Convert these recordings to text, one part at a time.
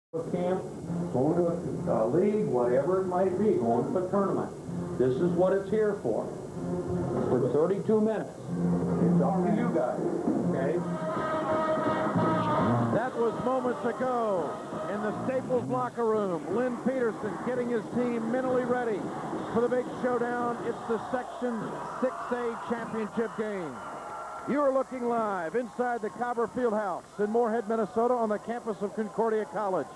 camp, going to a league, whatever it might be, going to a tournament. This is what it's here for 32 minutes. It's up to you guys, okay? That was moments ago in the Staples locker room. Lynn Peterson getting his team mentally ready for the big showdown. It's the Section 6A championship game. You are looking live inside the Cobber Fieldhouse in Moorhead, Minnesota on the campus of Concordia College.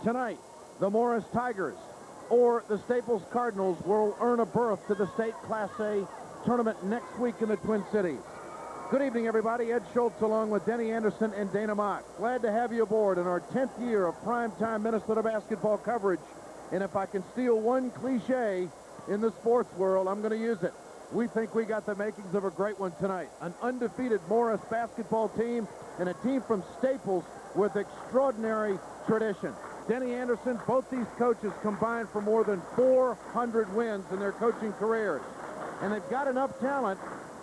Tonight, the Morris Tigers or the Staples Cardinals will earn a berth to the state Class A tournament next week in the Twin Cities. Good evening, everybody. Ed Schultz along with Denny Anderson and Dana Mock. Glad to have you aboard in our 10th year of primetime Minnesota basketball coverage. And if I can steal one cliche in the sports world, I'm going to use it. We think we got the makings of a great one tonight. An undefeated Morris basketball team and a team from Staples with extraordinary tradition. Denny Anderson, both these coaches combined for more than 400 wins in their coaching careers. And they've got enough talent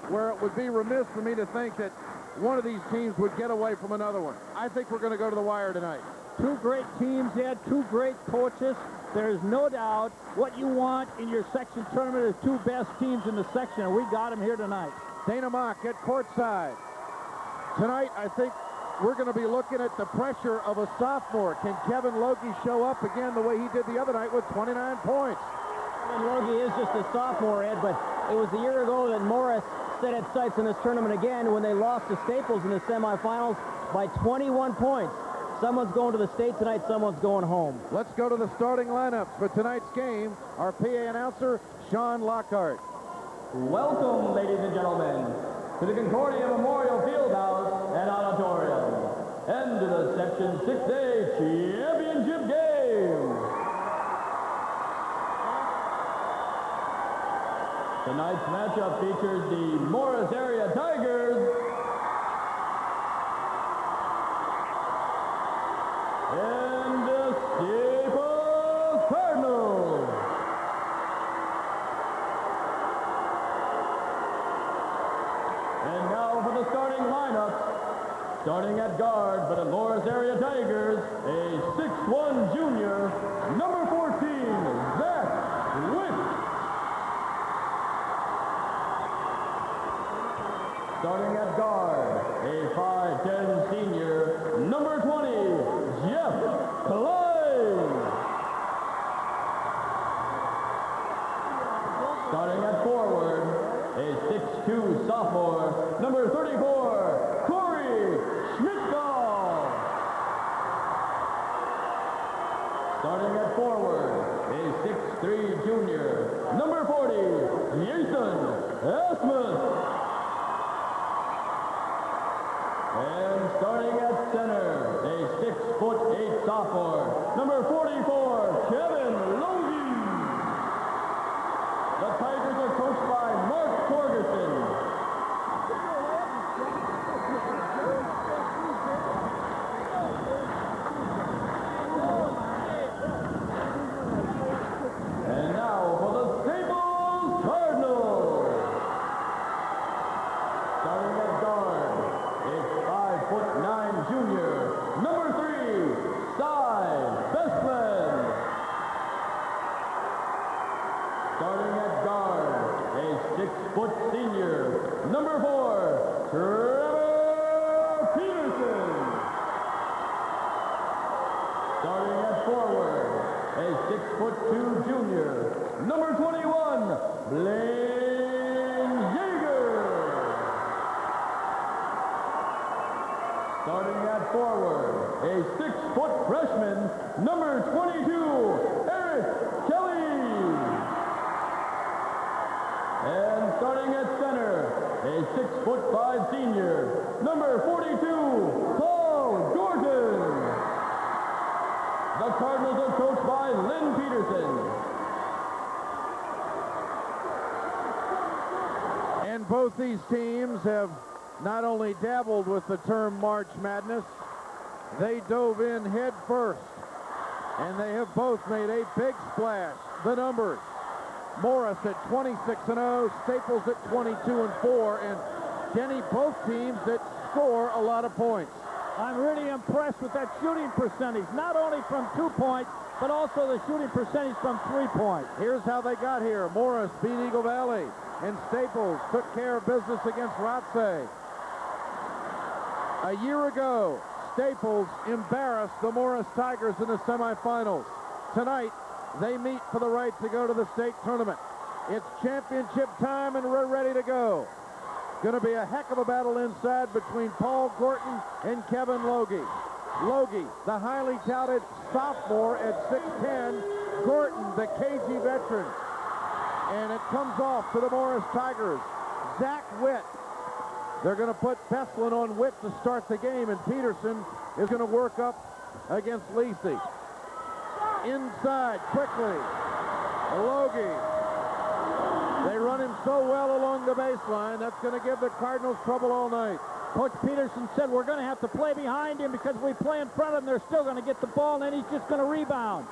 where it would be remiss for me to think that one of these teams would get away from another one. I think we're going to go to the wire tonight. Two great teams, Ed, two great coaches. There's no doubt what you want in your section tournament is two best teams in the section, and we got them here tonight. Dana Mock at courtside. Tonight, I think we're going to be looking at the pressure of a sophomore. Can Kevin Logie show up again the way he did the other night with 29 points? Kevin Logie is just a sophomore, Ed, but it was a year ago that Morris set its sights in this tournament again when they lost to Staples in the semifinals by 21 points. Someone's going to the state tonight, someone's going home. Let's go to the starting lineups for tonight's game. Our PA announcer, Sean Lockhart. Welcome, ladies and gentlemen, to the Concordia Memorial Fieldhouse and Auditorium, and to the Section 6A Championship Game. Tonight's matchup features the Morris Area Tigers and the Staples Cardinals. And now for the starting lineup. Starting at guard for the Morris Area Tigers, a 6'1" junior, number 14, Zach Wick. Starting at guard, a 5'10" senior, number 20, Jeff Klein. Starting at forward, a 6'2" sophomore, number 34, Corey Schmidtgall. Starting at forward, a 6'3" junior, number 40, Jason Asmus. And starting at center, a 6'8" sophomore, number 44, Kevin Logie. The Tigers are coached by Mark Torgerson. And now for the Staples Cardinals. Starting at guard, a 5'9" junior, number 3, Cy Bestman. Starting at guard, a 6' senior, number 4, Trevor Peterson. Starting at forward, a 6'2" junior, number 21, Blaine Yeager. Starting at forward, a 6' freshman, number 22, Eric Kelly. And starting at center, a 6'5" senior, number 42, Paul Gordon. The Cardinals are coached by Lynn Peterson. And both these teams have not only dabbled with the term March Madness, they dove in head first. And they have both made a big splash. The numbers: Morris at 26-0, Staples at 22-4, and Denny, both teams that score a lot of points. I'm really impressed with that shooting percentage, not only from 2 points, but also the shooting percentage from 3 points. Here's how they got here. Morris beat Eagle Valley, and Staples took care of business against Rothsay. A year ago, Staples embarrassed the Morris Tigers in the semifinals. Tonight, they meet for the right to go to the state tournament. It's championship time, and we're ready to go. Going to be a heck of a battle inside between Paul Gorton and Kevin Logie. Logie, the highly touted sophomore at 6'10", Gorton, the cagey veteran. And it comes off to the Morris Tigers. Zach Witt. They're going to put Beslin on Witt to start the game, and Peterson is going to work up against Lacey. Inside, quickly, Logie. They run him so well along the baseline, that's going to give the Cardinals trouble all night. Coach Peterson said we're going to have to play behind him because if we play in front of him, they're still going to get the ball, and then he's just going to rebound.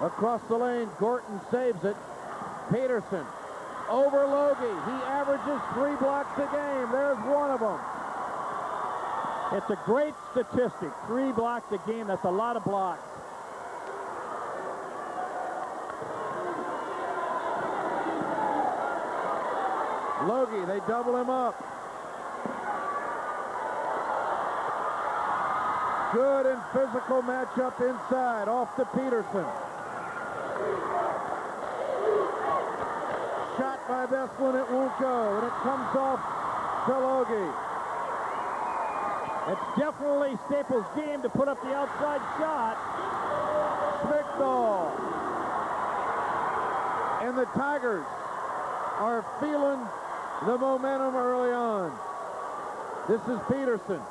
Across the lane, Gorton saves it. Peterson over Logie. He averages 3 blocks a game. There's one of them. It's a great statistic. 3 blocks a game. That's a lot of blocks. Logie, they double him up. Good and physical matchup inside. Off to Peterson. Shot by Beslin, it won't go, and it comes off to Logie. It's definitely Staples' game to put up the outside shot. Schmickdahl. And the Tigers are feeling the momentum early on. This is Peterson.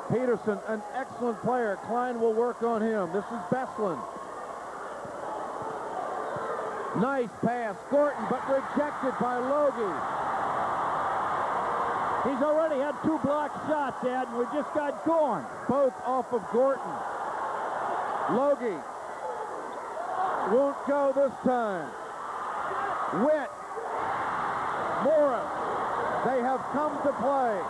Peterson, an excellent player. Klein will work on him. This is Beslin. Nice pass, Gorton, but rejected by Logie. He's already had 2 block shots, Ed, and we just got going. Both off of Gorton. Logie won't go this time. Witt. Morris. They have come to play.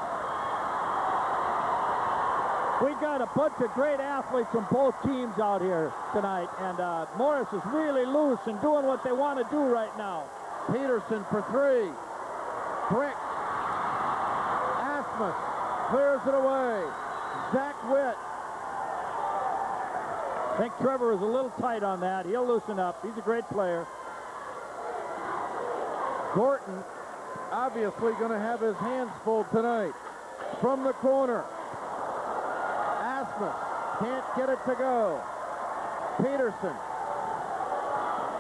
We got a bunch of great athletes from both teams out here tonight, and Morris is really loose and doing what they want to do right now. Peterson for 3. Brick. Asmus clears it away. Zach Witt. I think Trevor is a little tight on that. He'll loosen up. He's a great player. Gorton obviously going to have his hands full tonight. From the corner. Can't get it to go. Peterson.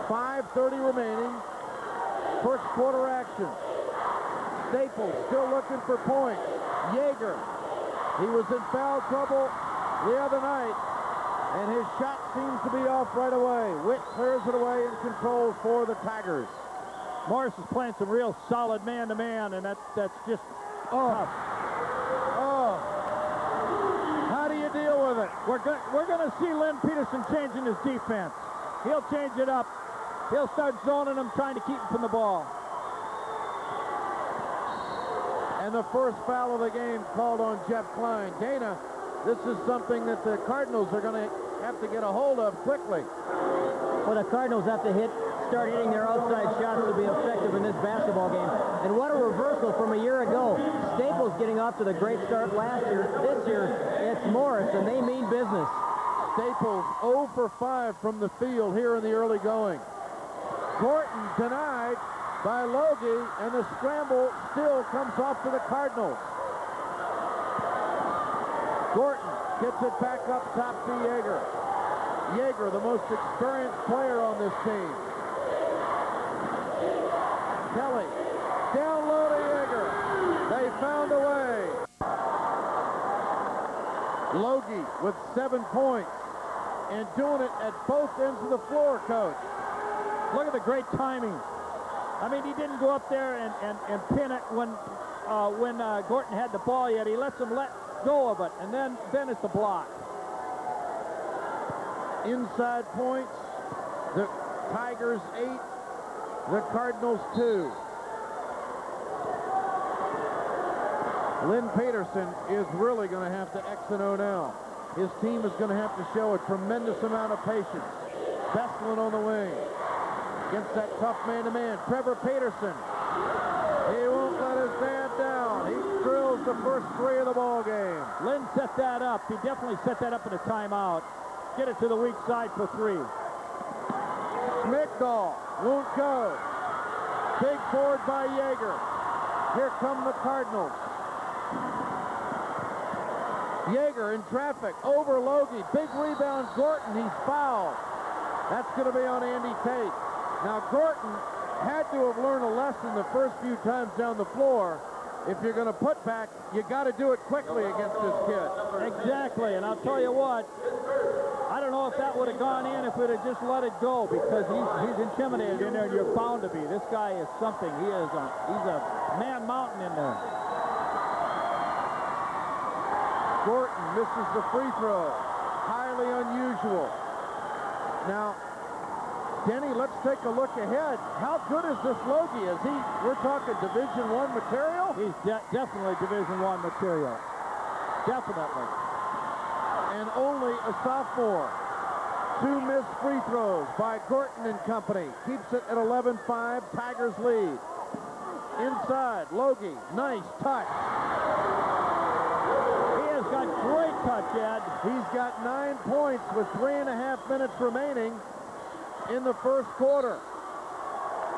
5:30 remaining. First quarter action. Staples still looking for points. Yeager. He was in foul trouble the other night, and his shot seems to be off right away. Witt clears it away and controls for the Tigers. Morris is playing some real solid man-to-man, and that's just tough. How do you deal with it? We're going to see Lynn Peterson changing his defense. He'll change it up. He'll start zoning them, trying to keep him from the ball. And the first foul of the game called on Jeff Klein. Dana, this is something that the Cardinals are going to have to get a hold of quickly. Well, the Cardinals have to start hitting their outside shots to be effective in this basketball game. And what a reversal from a year ago. Staples getting off to the great start last year. This year, it's Morris, and they mean business. Staples 0 for 5 from the field here in the early going. Gorton denied by Logie, and the scramble still comes off to the Cardinals. Gorton gets it back up top to Yeager. Yeager, the most experienced player on this team. Kelly, down low to Yeager. They found a way. Logie with 7 points and doing it at both ends of the floor, Coach. Look at the great timing. I mean, he didn't go up there and pin it when Gorton had the ball yet. He lets him let go of it, and then it's a block. Inside points, the Tigers 8, the Cardinals 2. Lynn Peterson is really going to have to X and O now. His team is going to have to show a tremendous amount of patience. Bestlin on the wing against that tough man-to-man. Trevor Peterson. He won't let his dad down. He drills the first 3 of the ball game. Lynn set that up. He definitely set that up in a timeout. Get it to the weak side for 3. Schmigdahl won't go. Big forward by Yeager. Here come the Cardinals. Yeager in traffic over Logie. Big rebound, Gorton. He's fouled. That's going to be on Andy Tate. Now, Gorton had to have learned a lesson the first few times down the floor. If you're going to put back, you got to do it quickly against this kid. Exactly, and I'll tell you what, I don't know if that would have gone in if we'd have just let it go, because he's intimidated in there, and you're bound to be. This guy is something. He's a man mountain in there. Gorton misses the free throw. Highly unusual. Now, Denny, let's take a look ahead. How good is this Logie? We're talking Division I material? He's definitely Division I material. Definitely. And only a sophomore. 2 missed free throws by Gorton and company. Keeps it at 11-5. Tigers lead. Inside, Logie. Nice touch. He has got great touch, Ed. He's got 9 points with 3.5 minutes remaining in the first quarter.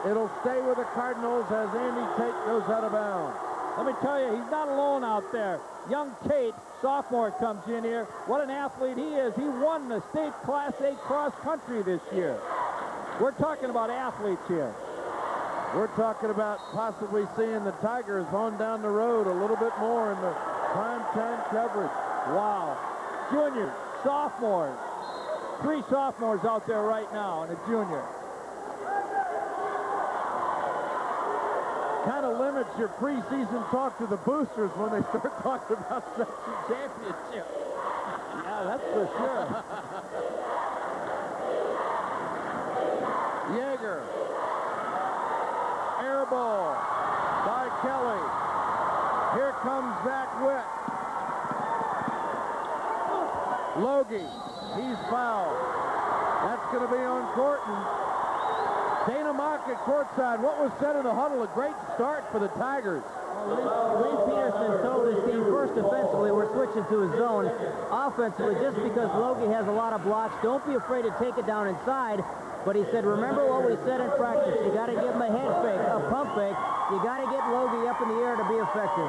It'll stay with the Cardinals as Andy Tate goes out of bounds. Let me tell you, he's not alone out there. Young Tate, sophomore, comes in here. What an athlete he is. He won the state Class A cross country this year. We're talking about athletes here. We're talking about possibly seeing the Tigers on down the road a little bit more in the primetime coverage. Wow. Juniors, sophomores. 3 sophomores out there right now and a junior. Kind of limits your preseason talk to the boosters when they start talking about section championship. Yeah, that's for sure. Yeager. Air ball by Kelly. Here comes Zach Witt. Logie. He's fouled. That's going to be on Gorton. Dana Mock at courtside. What was said in the huddle? A great start for the Tigers. Lynn Peterson told his team first defensively, we're switching to a zone. Offensively, just because Logie has a lot of blocks, don't be afraid to take it down inside. But he said, remember what we said in practice. You got to give him a head fake, a pump fake. You got to get Logie up in the air to be effective.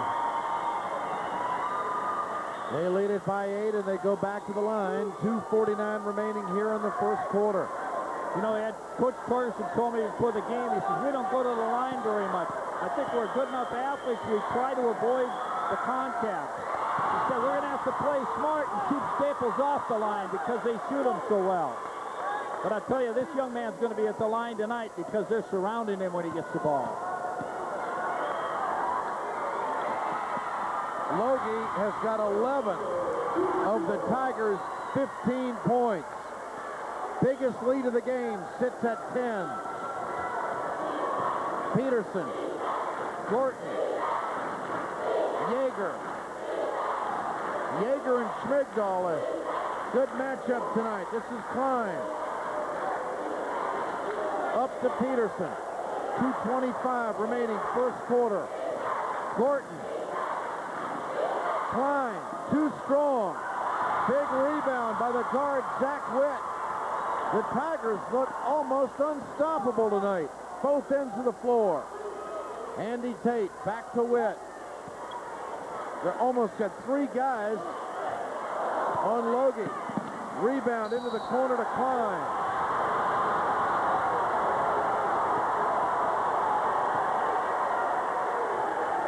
They lead it by 8, and they go back to the line. 2:49 remaining here in the first quarter. You know, Coach Torgerson told me before the game, he says, we don't go to the line very much. I think we're good enough athletes. We try to avoid the contact. He said, we're going to have to play smart and keep Staples off the line because they shoot him so well. But I tell you, this young man's going to be at the line tonight because they're surrounding him when he gets the ball. Logie has got 11 of the Tigers' 15 points. Biggest lead of the game sits at 10. Peterson, Gorton, Yeager. Yeager and Schmigdahl. A good matchup tonight. This is Klein. Up to Peterson. 2:25 remaining first quarter. Gorton. Klein, too strong. Big rebound by the guard, Zach Witt. The Tigers look almost unstoppable tonight. Both ends of the floor. Andy Tate back to Witt. They almost got 3 guys on Logie. Rebound into the corner to Klein.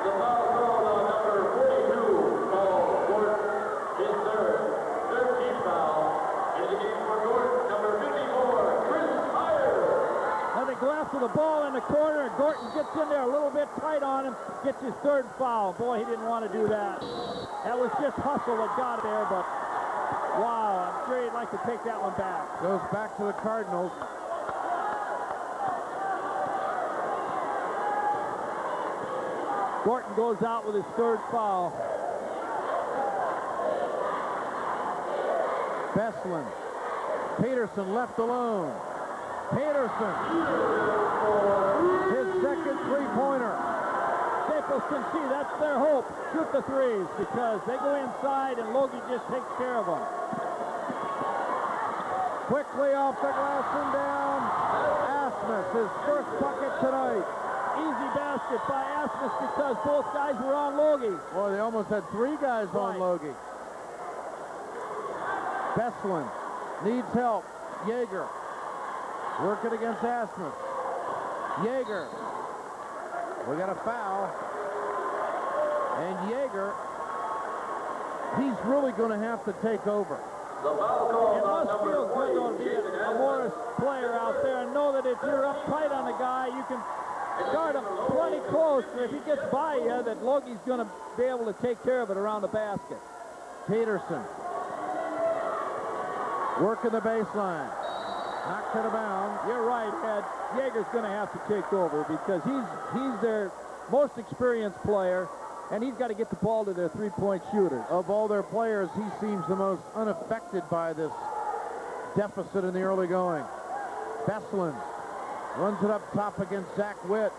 The foul called on number 42, Paul Gordon, his third team foul. In the game for Gordon, number 54, Chris Myers. And they go after the ball in the corner, and Gorton gets in there a little bit tight on him, gets his 3rd foul. Boy, he didn't want to do that. That was just hustle that got there, but wow, I'm sure he'd like to take that one back. Goes back to the Cardinals. Gorton goes out with his third foul. Veslin. Peterson left alone. Peterson. His second three-pointer. Staples can see that's their hope. Shoot the threes because they go inside and Logie just takes care of them. Quickly off the glass and down. Asmus, his first bucket tonight. Easy basket by Asmus because both guys were on Logie. Boy, they almost had three guys on Right. Logie. Veslin needs help. Yeager working against Asmus. Yeager. We got a foul. And Yeager, he's really going to have to take over. It must feel good though to be a Morris player out there and know that if you're up tight on the guy, you can guard him plenty close. But if he gets by you, that Logie's going to be able to take care of it around the basket. Peterson working the baseline. Knocked out of bounds. You're right, Ed. Yeager's going to have to take over because he's their most experienced player, and he's got to get the ball to their three-point shooters. Of all their players, he seems the most unaffected by this deficit in the early going. Veslin runs it up top against Zach Witt.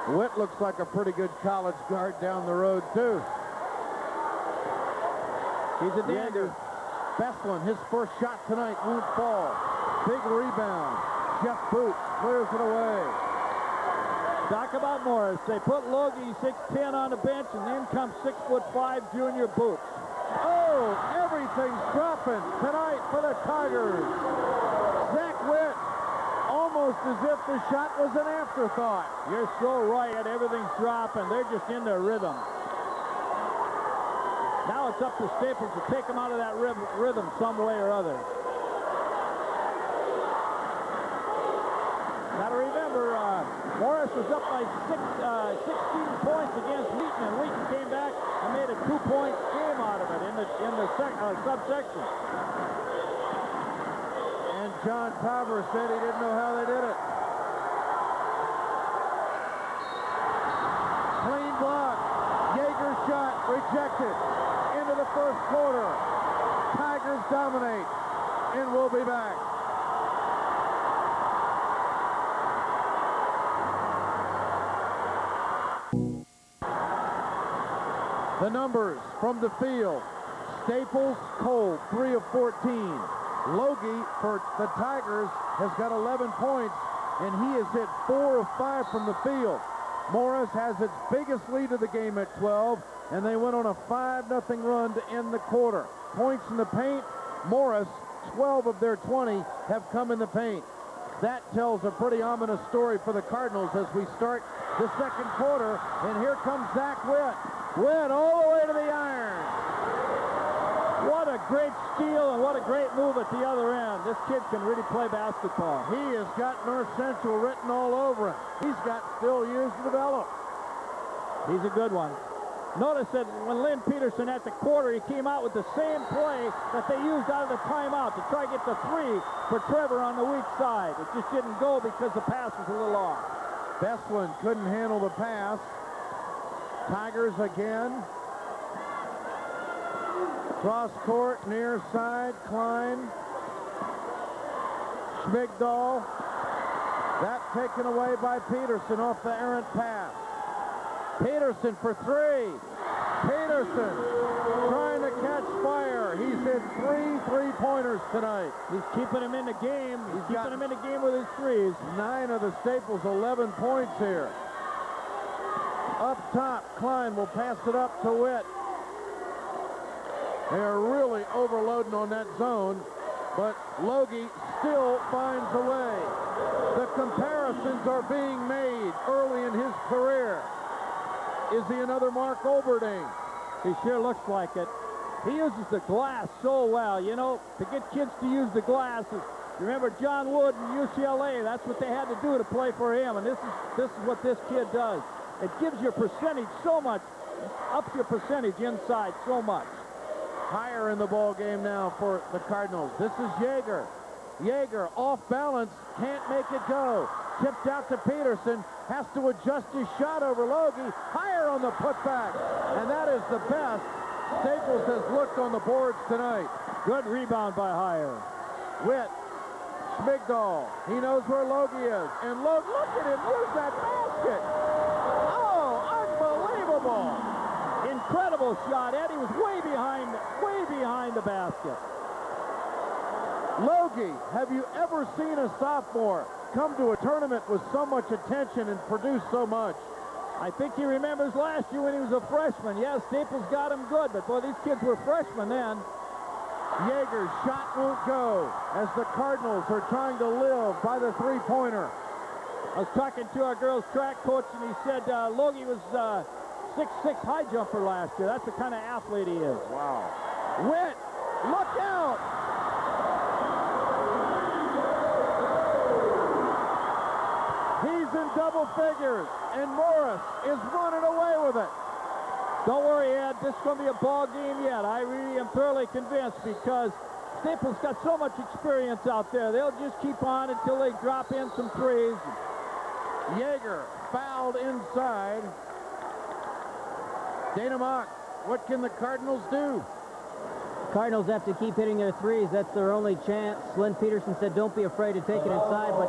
Witt looks like a pretty good college guard down the road, too. He's a danger. Veslin, his first shot tonight won't fall. Big rebound. Jeff Boots clears it away. Talk about Morris. They put Logie 6'10" on the bench, and in comes 6'5" junior Boots. Oh, everything's dropping tonight for the Tigers. Zach Witt, almost as if the shot was an afterthought. You're so right, Ed. Everything's dropping. They're just in their rhythm. Now it's up to Staples to take them out of that rhythm some way or other. Got to remember, Morris was up by 16 points against Wheaton, and Wheaton came back and made a 2-point game out of it in the subsection. And John Cobber said he didn't know how they did it. Clean block. Yeager's shot rejected. Into the first quarter. Tigers dominate. And we'll be back. The numbers from the field. Staples, Cole, 3 of 14. Logie for the Tigers has got 11 points, and he has hit 4 of 5 from the field. Morris has its biggest lead of the game at 12, and they went on a 5-0 run to end the quarter. Points in the paint, Morris, 12 of their 20 have come in the paint. That tells a pretty ominous story for the Cardinals as we start the second quarter, and here comes Zach Witt. Witt all the way to the iron. What a great steal and what a great move at the other end. This kid can really play basketball. He has got North Central written all over him. He's got still years to develop. He's a good one. Notice that when Lynn Peterson at the quarter, he came out with the same play that they used out of the timeout to try to get the three for Trevor on the weak side. It just didn't go because the pass was a little off. Veslin couldn't handle the pass. Tigers again. Cross court, near side, Klein. Schmigdahl. That taken away by Peterson off the errant pass. Peterson for three. Peterson trying to catch fire. He's hit 3 3-pointers tonight. He's keeping him in the game. He's keeping him in the game with his threes. 9 of the Staples 11 points here. Up top, Klein will pass it up to Witt. They are really overloading on that zone, but Logie still finds a way. The comparisons are being made early in his career. Is he another Mark Olberding? He sure looks like it. He uses the glass so well. You know, to get kids to use the glass, remember John Wood in UCLA, that's what they had to do to play for him, and this is what this kid does. It gives your percentage so much, ups your percentage inside so much. Higher in the ball game now for the Cardinals. This is Yeager. Yeager off balance, can't make it go. Tipped out to Peterson. has to adjust his shot over Logie. Higher on the putback. And that is the best Staples has looked on the boards tonight. Good rebound by Hire. Witt. Schmigdahl. He knows where Logie is. And look at him use that basket. Oh, unbelievable. Incredible shot. Eddie was way behind the basket. Logie, have you ever seen a sophomore come to a tournament with so much attention and produce so much? I think he remembers last year when he was a freshman. Yeah, Staples got him good, but boy, these kids were freshmen then. Yeager's shot won't go as the Cardinals are trying to live by the three-pointer. I was talking to our girls' track coach, and he said Logie was 6'6" high jumper last year. That's the kind of athlete he is. Wow. Witt, look out! He's in double figures, and Morris is running away with it. Don't worry, Ed. This is going to be a ball game yet. I really am thoroughly convinced because Staples got so much experience out there. They'll just keep on until they drop in some threes. Yeager fouled inside. Dana Mock, what can the Cardinals do? Cardinals have to keep hitting their threes. That's their only chance. Lynn Peterson said don't be afraid to take it inside, but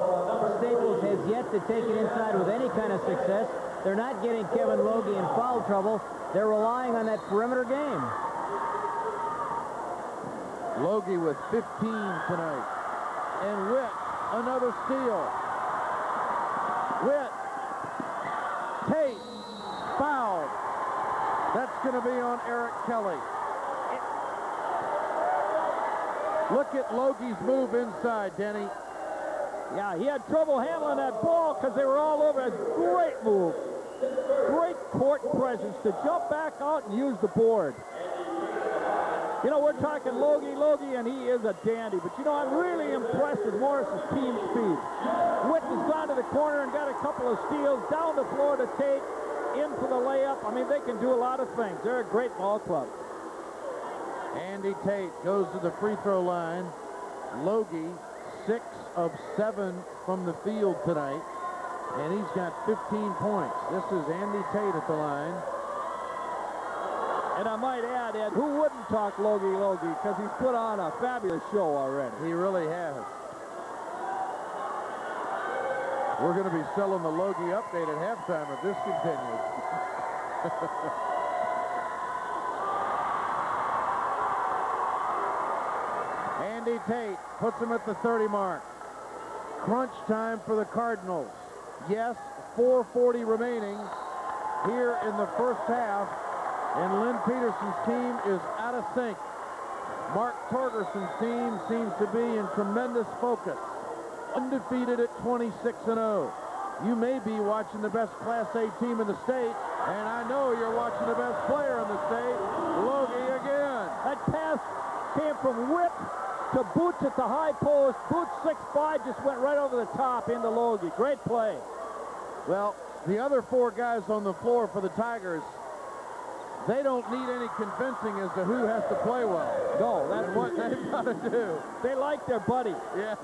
Staples has yet to take it inside with any kind of success. They're not getting Kevin Logie in foul trouble. They're relying on that perimeter game. Logie with 15 tonight. And Witt, another steal. Witt. Tate, fouled. That's going to be on Eric Kelly. Look at Logie's move inside, Denny. Yeah, he had trouble handling that ball because they were all over. A great move. Great court presence to jump back out and use the board. You know, we're talking Logie, and he is a dandy. But, you know, I'm really impressed with Morris's team speed. Witt has gone to the corner and got a couple of steals down the floor to Tate, in for the layup. I mean, they can do a lot of things. They're a great ball club. Andy Tate goes to the free throw line. Logie, 6 of 7 from the field tonight. And he's got 15 points. This is Andy Tate at the line. And I might add, Ed, who wouldn't talk Logie, because he's put on a fabulous show already. He really has. We're going to be selling the Logie update at halftime if this continues. Andy Tate puts him at the 30 mark. Crunch time for the Cardinals. Yes, 4:40 remaining here in the first half, and Lynn Peterson's team is out of sync. Mark Torgerson's team seems to be in tremendous focus. Undefeated at 26-0. You may be watching the best Class A team in the state, and I know you're watching the best player in the state, Logie again. That pass came from Witt to Boots at the high post. Boots 6'5", just went right over the top into Logie. Great play. Well, the other 4 guys on the floor for the Tigers, they don't need any convincing as to who has to play well. No, That's what they've got to do. They like their buddy. Yeah.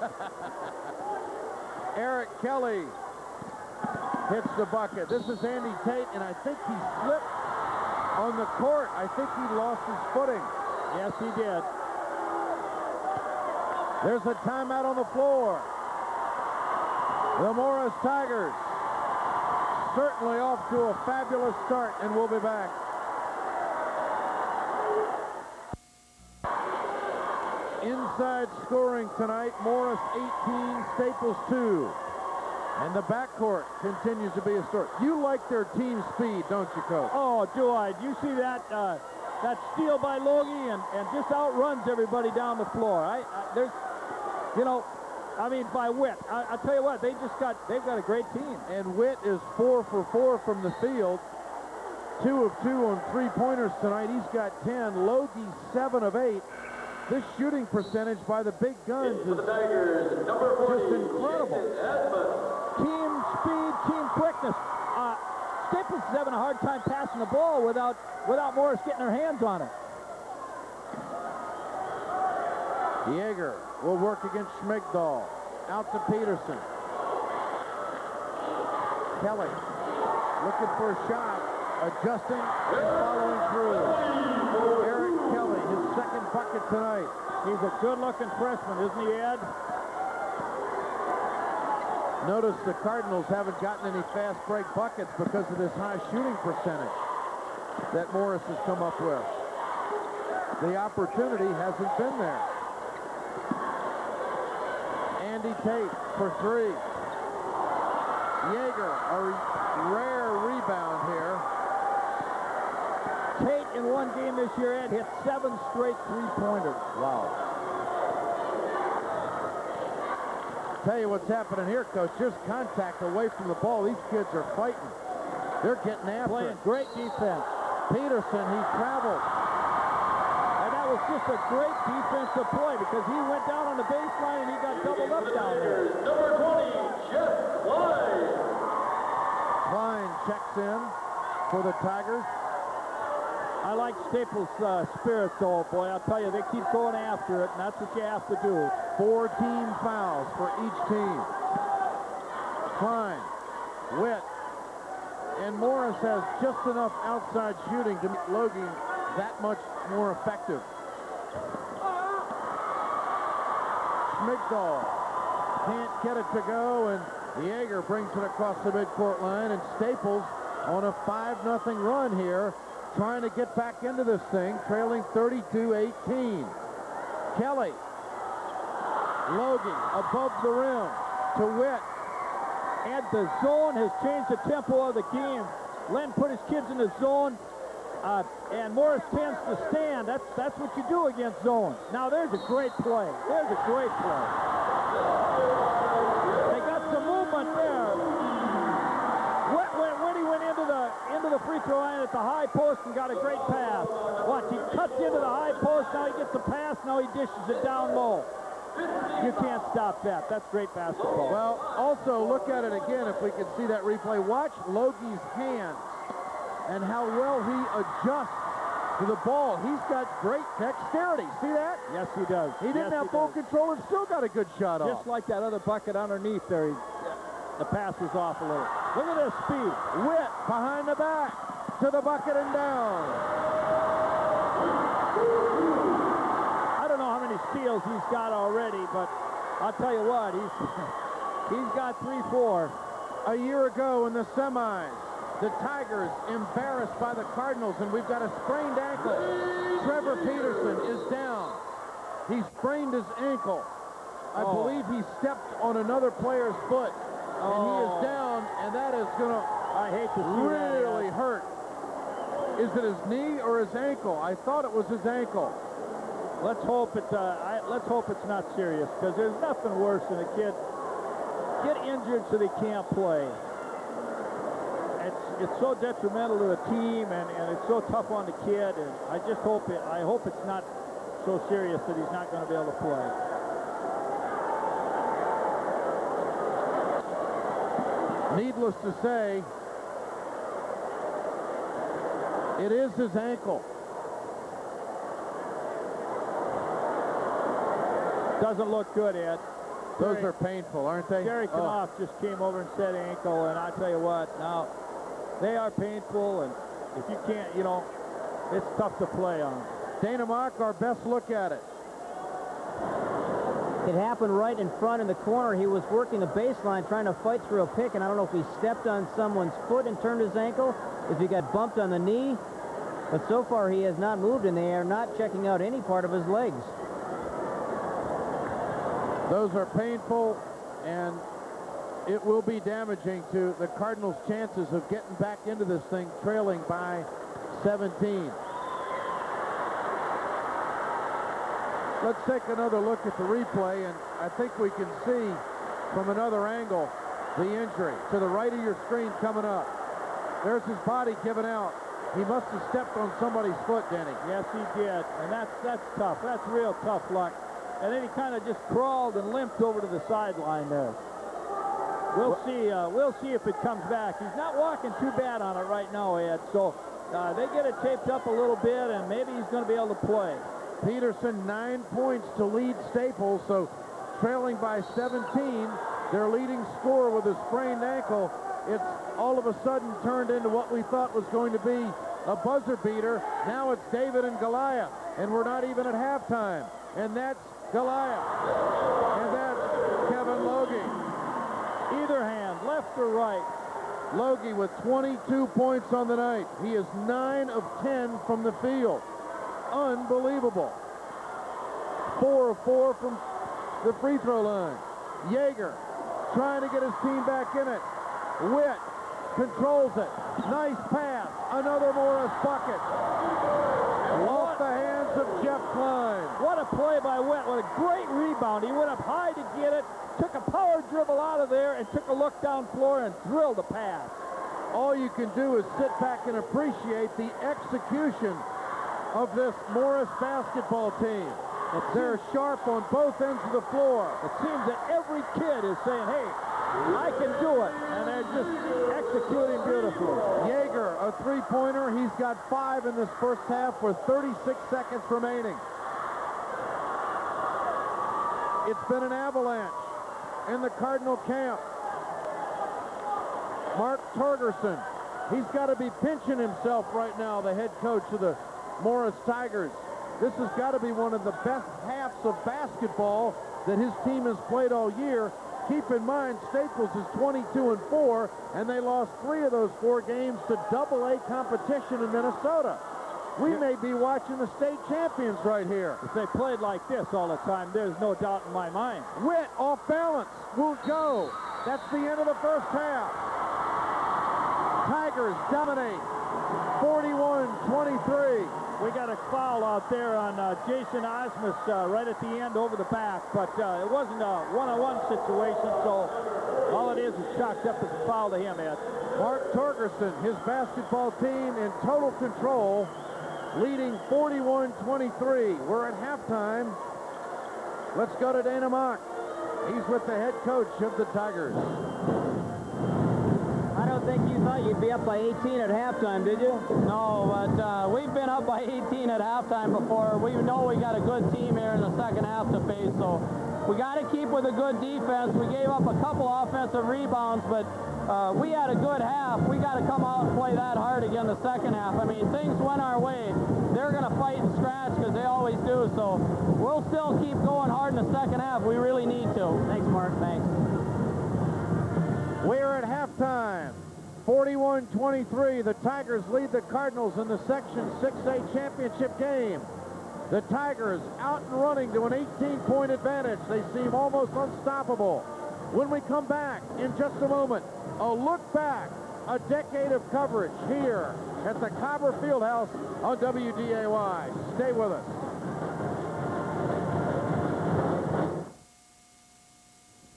Eric Kelly hits the bucket. This is Andy Tate, and I think he slipped on the court. I think he lost his footing. Yes, he did. There's a timeout on the floor. The Morris Tigers certainly off to a fabulous start, and we'll be back. Inside scoring tonight, Morris 18, Staples 2. And the backcourt continues to be a story. You like their team speed, don't you, Coach? Oh, do I? You see that that steal by Logie and just outruns everybody down the floor. There's, you know, I mean, by Witt. I tell you what, they've got a great team. And Witt is 4 for 4 from the field. 2 of 2 on three-pointers tonight. He's got 10. Logie 7 of 8. This shooting percentage by the big guns is just incredible. Team speed, team quickness. Staples is having a hard time passing the ball without Morris getting her hands on it. Yeager will work against Schmigdahl. Out to Peterson. Kelly looking for a shot, adjusting and following through. Eric Kelly, his second bucket tonight. He's a good-looking freshman, isn't he, Ed? Notice the Cardinals haven't gotten any fast break buckets because of this high shooting percentage that Morris has come up with. The opportunity hasn't been there. Andy Tate for three. Yeager, a rare rebound here. Tate in one game this year, Ed, hit 7 straight three-pointers. Wow. Tell you what's happening here, Coach. There's contact away from the ball. These kids are fighting. They're getting after Playing it. great defense. Peterson, he traveled. And that was just a great defensive play because he went down on the baseline and he got doubled up down there. Number 20, Jeff Klein. Klein checks in for the Tigers. I like Staples' spirit, though, boy. I'll tell you, they keep going after it, and that's what you have to do. 4 team fouls for each team. Klein, Witt, and Morris has just enough outside shooting to make Logie that much more effective. Schmigdahl can't get it to go, and Yeager brings it across the midcourt line, and Staples on a 5-0 run here, trying to get back into this thing, trailing 32-18. Kelly, Logie above the rim to Witt. And the zone has changed the tempo of the game. Len put his kids in the zone, and Morris tends to stand. That's what you do against zone. Now there's a great play. There's a great play. They got some movement there. When he went into the free throw line at the high post and got a great pass. Watch, he cuts into the high post. Now he gets the pass. Now he dishes it down low. You can't stop that. That's great basketball. Well, also look at it again if we can see that replay. Watch Logie's hands and how well he adjusts to the ball. He's got great dexterity. See that? Yes, he does. He didn't have full control and still got a good shot off. Just like that other bucket underneath there. The pass was off a little. Look at this speed. Witt behind the back to the bucket and down. I don't know how many steals he's got already, but I'll tell you what, he's got 3-4. A year ago in the semis, the Tigers embarrassed by the Cardinals, and we've got a sprained ankle. Trevor Peterson is down. He sprained his ankle. I believe he stepped on another player's foot, and he is down, and that is going to really hurt. Is it his knee or his ankle? I thought it was his ankle. Let's hope it's not serious, because there's nothing worse than a kid get injured so they can't play. It's so detrimental to the team, and it's so tough on the kid. And I hope it's not so serious that he's not going to be able to play. Needless to say, it is his ankle. Doesn't look good, Ed. Those are painful, aren't they? Gary Knopf just came over and said ankle, and I tell you what, now, they are painful, and if you can't, it's tough to play on. Dana Mock, our best look at it. It happened right in front in the corner. He was working the baseline trying to fight through a pick, and I don't know if he stepped on someone's foot and turned his ankle, if he got bumped on the knee, but so far he has not moved, and they are not checking out any part of his legs. Those are painful, and it will be damaging to the Cardinals' chances of getting back into this thing trailing by 17. Let's take another look at the replay, and I think we can see from another angle the injury. To the right of your screen coming up. There's his body given out. He must have stepped on somebody's foot, Denny. Yes, he did, and that's tough. That's real tough luck. And then he kind of just crawled and limped over to the sideline there. We'll see if it comes back. He's not walking too bad on it right now, Ed. So they get it taped up a little bit, and maybe he's going to be able to play. Peterson 9 points to lead Staples, so trailing by 17. Their leading scorer with a sprained ankle. It's all of a sudden turned into what we thought was going to be a buzzer beater. Now it's David and Goliath, and we're not even at halftime. And that's Goliath, and that's Kevin Logie. Either hand, left or right. Logie with 22 points on the night. He is 9 of 10 from the field. Unbelievable. 4 of 4 from the free throw line. Yeager trying to get his team back in it. Witt controls it. Nice pass. Another Morris bucket. Off the hands of Jeff Klein. What a play by Witt. What a great rebound. He went up high to get it, took a power dribble out of there, and took a look down floor and drilled a pass. All you can do is sit back and appreciate the execution of this Morris basketball team. They're sharp on both ends of the floor. It seems that every kid is saying, hey, I can do it, and they're just executing beautifully. Yeager, a three-pointer. He's got 5 in this first half with 36 seconds remaining. It's been an avalanche in the Cardinal camp. Mark Torgerson, he's got to be pinching himself right now, the head coach of the Morris Tigers. This has got to be one of the best halves of basketball that his team has played all year. Keep in mind, Staples is 22-4, and they lost 3 of those 4 games to AA competition in Minnesota. We may be watching the state champions right here. If they played like this all the time, there's no doubt in my mind. Witt off balance, won't go. That's the end of the first half. Tigers dominate, 41-23. We got a foul out there on Jason Osmus right at the end over the back, but it wasn't a one-on-one situation, so all it is chalked up as a foul to him, Ed. Mark Torgerson, his basketball team in total control, leading 41-23. We're at halftime. Let's go to Dana Mock. He's with the head coach of the Tigers. I don't think you thought you'd be up by 18 at halftime, did you? No, but we've been up by 18 at halftime before. We know we got a good team here in the second half to face, so we got to keep with a good defense. We gave up a couple offensive rebounds, but we had a good half. We got to come out and play that hard again the second half. I mean, things went our way. They're going to fight and scratch because they always do, so we'll still keep going hard in the second half. We really need to. Thanks, Mark. Thanks. We're at halftime. 41-23. The Tigers lead the Cardinals in the Section 6A championship game. The Tigers out and running to an 18-point advantage. They seem almost unstoppable. When we come back in just a moment, a look back, a decade of coverage here at the Cobber Fieldhouse on WDAY. Stay with us.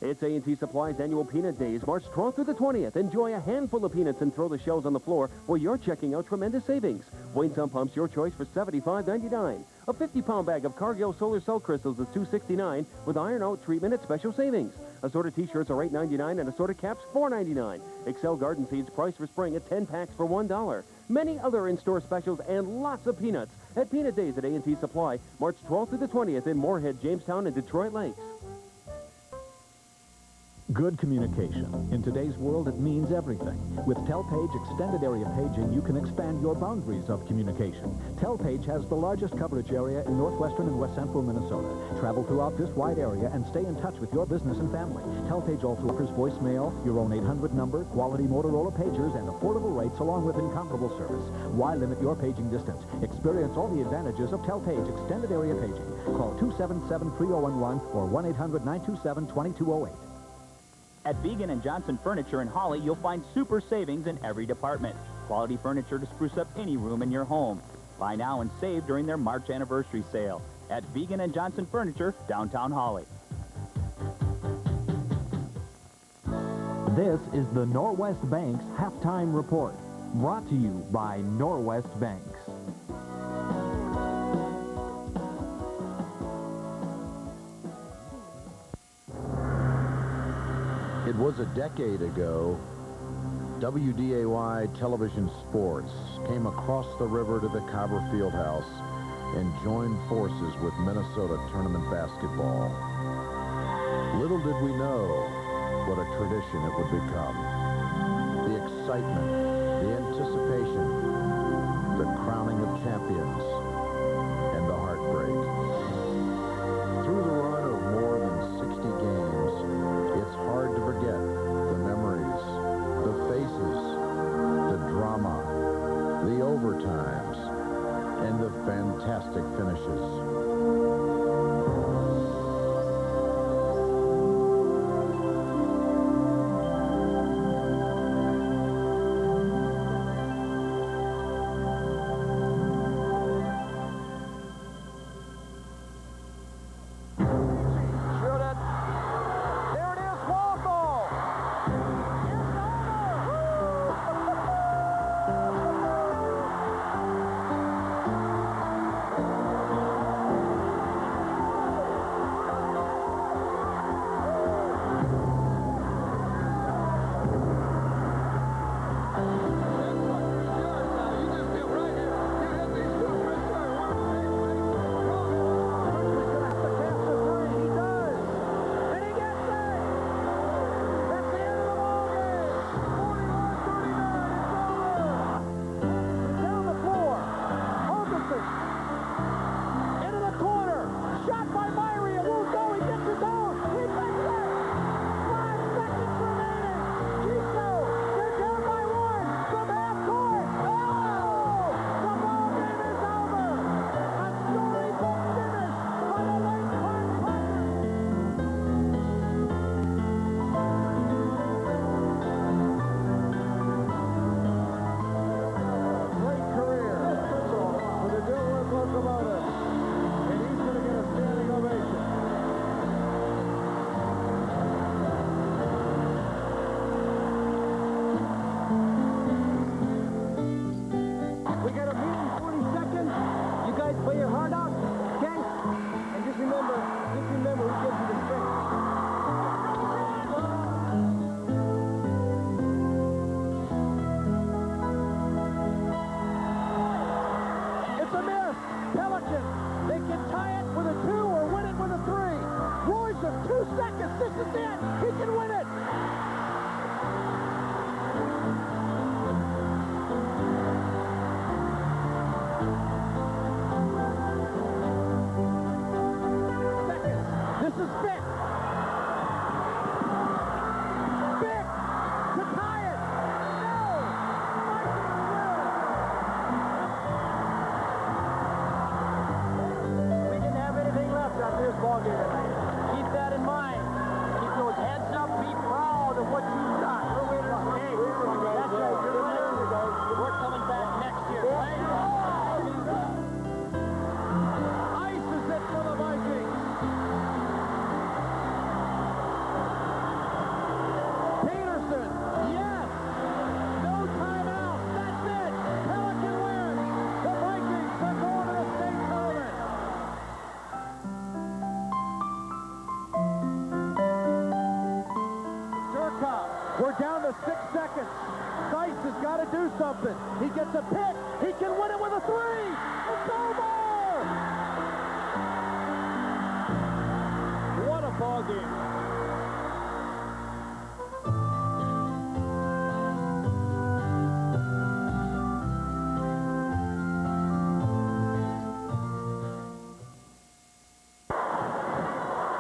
It's A&T Supply's annual Peanut Days, March 12th through the 20th. Enjoy a handful of peanuts and throw the shells on the floor while you're checking out tremendous savings. Wayne Sump Pumps, your choice for $75.99. A 50-pound bag of Cargill solar cell crystals is $2.69 with iron out treatment at special savings. Assorted T-shirts are $8.99 and assorted caps $4.99. Excel Garden Seeds priced for spring at 10 packs for $1. Many other in-store specials and lots of peanuts at Peanut Days at A&T Supply, March 12th through the 20th in Moorhead, Jamestown, and Detroit Lakes. Good communication. In today's world, it means everything. With Telpage Extended Area Paging, you can expand your boundaries of communication. Telpage has the largest coverage area in northwestern and west central Minnesota. Travel throughout this wide area and stay in touch with your business and family. Telpage also offers voicemail, your own 800 number, quality Motorola pagers, and affordable rates along with incomparable service. Why limit your paging distance? Experience all the advantages of Telpage Extended Area Paging. Call 277-3011 or 1-800-927-2208. At Vegan & Johnson Furniture in Holly, you'll find super savings in every department. Quality furniture to spruce up any room in your home. Buy now and save during their March anniversary sale. At Vegan & Johnson Furniture, downtown Holly. This is the Norwest Bank's Halftime Report, brought to you by Norwest Banks. It was a decade ago, WDAY Television Sports came across the river to the Cobber Fieldhouse and joined forces with Minnesota tournament basketball. Little did we know what a tradition it would become. The excitement, the anticipation, the crowning of champions, and the heartbreak. Through the run of more than 60 games, it's hard to forget the memories, the faces, the drama, the overtimes, and the fantastic finishes. Something. He gets a pick. He can win it with a three. It's over. What a ball game.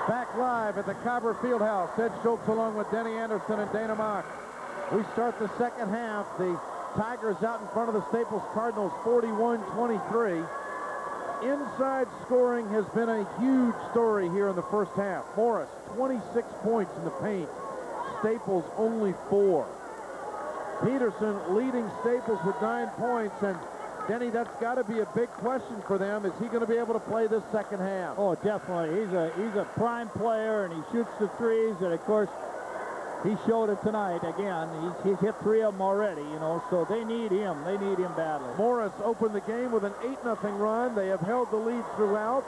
Back live at the Cobber Fieldhouse. Ed Schultz along with Denny Anderson and Dana Mock. We start the second half. The Tigers out in front of the Staples Cardinals 41-23. Inside scoring has been a huge story here in the first half. Morris, 26 points in the paint. Staples only 4. Peterson leading Staples with 9 points. And Denny, that's got to be a big question for them. Is he going to be able to play this second half? Oh, definitely. He's a prime player, and he shoots the threes. And, of course, he showed it tonight again. He's hit 3 of them already, you know, so they need him. They need him badly. Morris opened the game with an 8-0 run. They have held the lead throughout.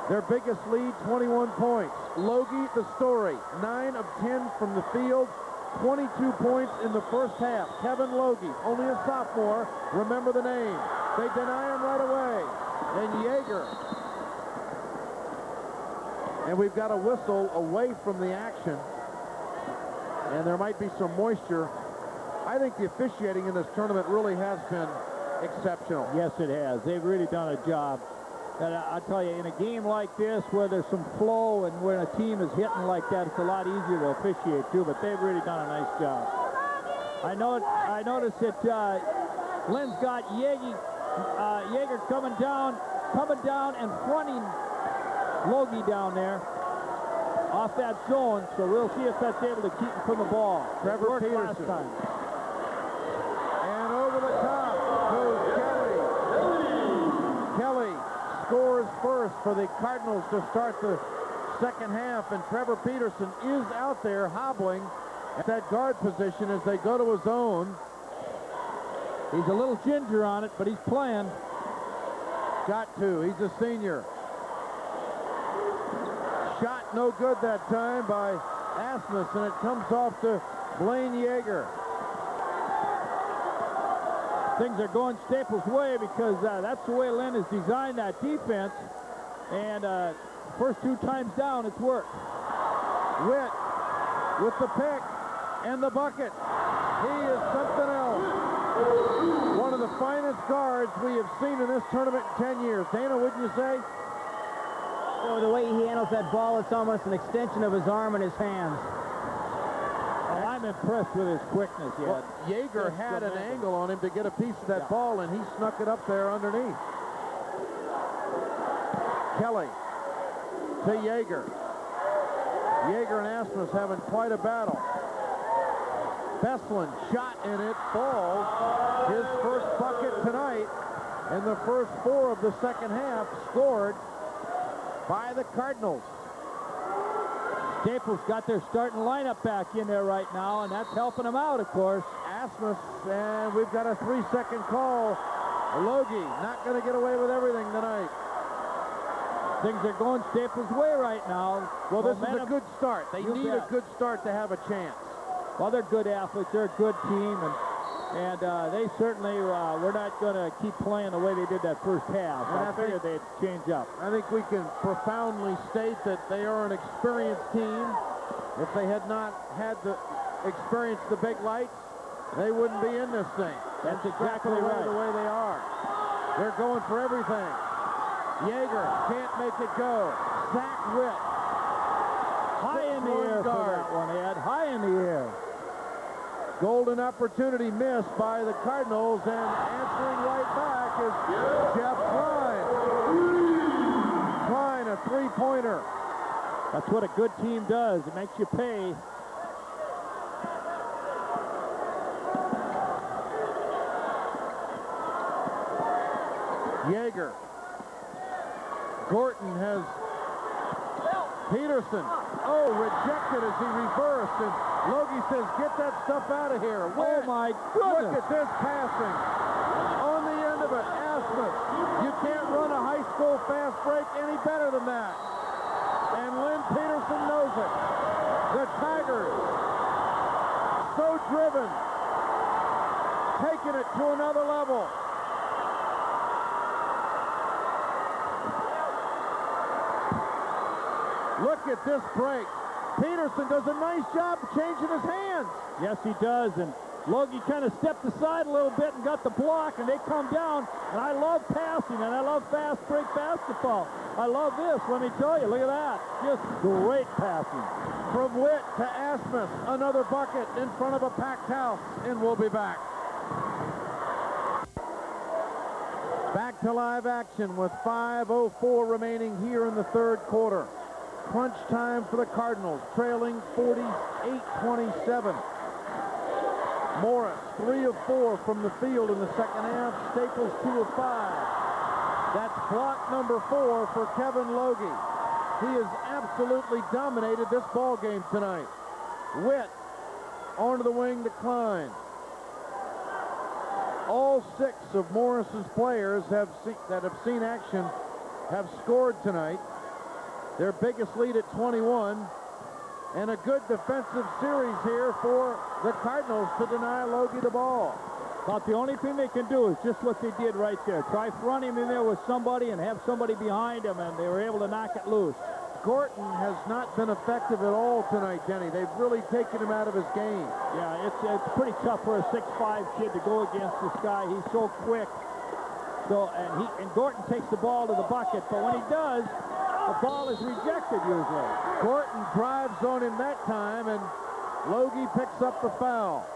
Their biggest lead, 21 points. Logie, the story, 9 of 10 from the field, 22 points in the first half. Kevin Logie, only a sophomore. Remember the name. They deny him right away. Then Yeager. And we've got a whistle away from the action. And there might be some moisture. I think the officiating in this tournament really has been exceptional. Yes, it has. They've really done a job. And I tell you, in a game like this where there's some flow and when a team is hitting like that, it's a lot easier to officiate too, but they've really done a nice job. I noticed that Lynn's got Yeager coming down and fronting Logie down there off that zone, so we'll see if that's able to keep him from the ball. Trevor Peterson. Last time. And over the top goes Kelly. Kelly scores first for the Cardinals to start the second half, and Trevor Peterson is out there hobbling at that guard position as they go to a zone. He's a little ginger on it, but he's playing. Got to. He's a senior. Shot no good that time by Asmus, and it comes off to Blaine Yeager. Things are going Staples' way because that's the way Lynn has designed that defense. And first 2 times down, it's worked. Witt with the pick and the bucket. He is something else. One of the finest guards we have seen in this tournament in 10 years. Dana, wouldn't you say? Oh, the way he handles that ball, it's almost an extension of his arm and his hands. Well, I'm impressed with his quickness yet. Well, Yeager had an angle on him to get a piece of that ball, and he snuck it up there underneath. Kelly to Yeager. Yeager and Asmus having quite a battle. Besslin shot, and it falls. His first bucket tonight, and the first 4 of the second half scored by the Cardinals. Staples got their starting lineup back in there right now, and that's helping them out, of course. Asmus, and we've got a 3-second call. Logie not going to get away with everything tonight. Things are going Staples' way right now. Well, this is a good start. They need a good start to have a chance. Well, they're good athletes. They're a good team, and they certainly were not going to keep playing the way they did that first half. And I figured they'd change up. I think we can profoundly state that they are an experienced team. If they had not had to experience the big lights, they wouldn't be in this thing. That's exactly right. The way they are. They're going for everything. Yeager can't make it go. Zach Witt. High in the air for that one, Ed. High in the air. Golden opportunity missed by the Cardinals, and answering right back is Jeff Klein. Klein, a 3-pointer. That's what a good team does. It makes you pay. Yeager. Gorton has Peterson. Oh, rejected as he reversed, and Logie says, get that stuff out of here. Oh, my goodness. Look at this passing. On the end of it, Asmus. You can't run a high school fast break any better than that. And Lynn Peterson knows it. The Tigers, so driven, taking it to another level. Look at this break. Peterson does a nice job of changing his hands. Yes, he does. And Logie kind of stepped aside a little bit and got the block, and they come down. And I love passing, and I love fast break basketball. I love this, let me tell you. Look at that. Just great passing. From Witt to Asmus, another bucket in front of a packed house, and we'll be back. Back to live action with 5:04 remaining here in the third quarter. Crunch time for the Cardinals, trailing 48-27. Morris, 3 of 4 from the field in the second half. Staples, 2 of 5. That's block number 4 for Kevin Logie. He has absolutely dominated this ball game tonight. Witt onto the wing to Klein. All 6 of Morris's players that have seen action have scored tonight. Their biggest lead at 21, and a good defensive series here for the Cardinals to deny Logie the ball. About the only thing they can do is just what they did right there. Try fronting him in there with somebody and have somebody behind him, and they were able to knock it loose. Gorton has not been effective at all tonight, Denny. They've really taken him out of his game. Yeah, it's pretty tough for a 6'5" kid to go against this guy. He's so quick. So, and Gorton takes the ball to the bucket, but when he does, the ball is rejected usually. Gorton drives on him that time, and Logie picks up the foul.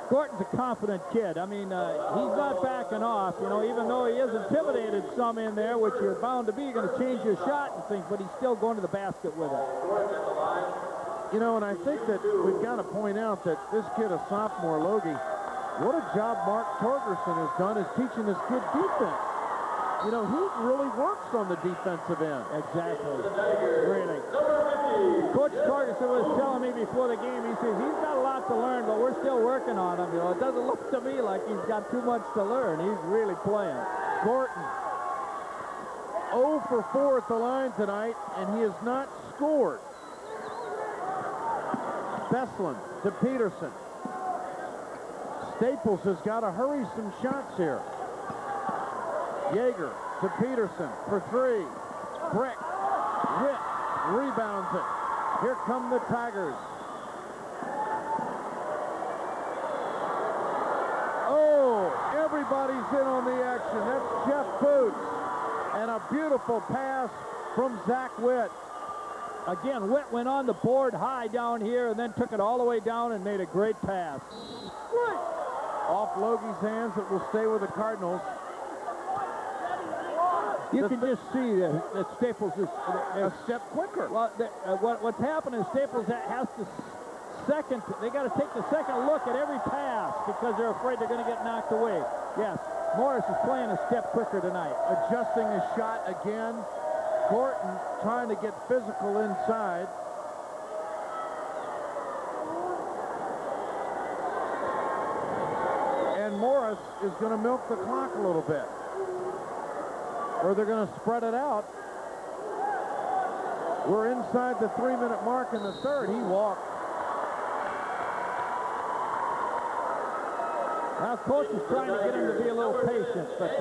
Gorton's a confident kid. I mean, he's not backing off, you know, even though he is intimidated some in there, which you're bound to be. You're going to change your shot and things, but he's still going to the basket with it. You know, and I think that we've got to point out that this kid, a sophomore, Logie, what a job Mark Torgerson has done is teaching this kid defense. You know, he really works on the defensive end. Exactly. Really. Coach Torgerson was telling me before the game, he says he's got a lot to learn, but we're still working on him. You know, it doesn't look to me like he's got too much to learn. He's really playing. Gorton, 0 for 4 at the line tonight, and he has not scored. Beslin to Peterson. Staples has got to hurry some shots here. Yeager to Peterson for 3. Brick, Witt, rebounds it. Here come the Tigers. Oh, everybody's in on the action. That's Jeff Boots. And a beautiful pass from Zach Witt. Again, Witt went on the board high down here and then took it all the way down and made a great pass. Off Logie's hands, it will stay with the Cardinals. You can just see that Staples is a step quicker. Well, what's happening is Staples has to they got to take the second look at every pass because they're afraid they're going to get knocked away. Yes, Morris is playing a step quicker tonight. Adjusting his shot again. Gorton trying to get physical inside. And Morris is going to milk the clock a little bit. Or they're going to spread it out. We're inside the 3-minute mark in the third. He walked. Now, coach is trying to get him to be a little patient, but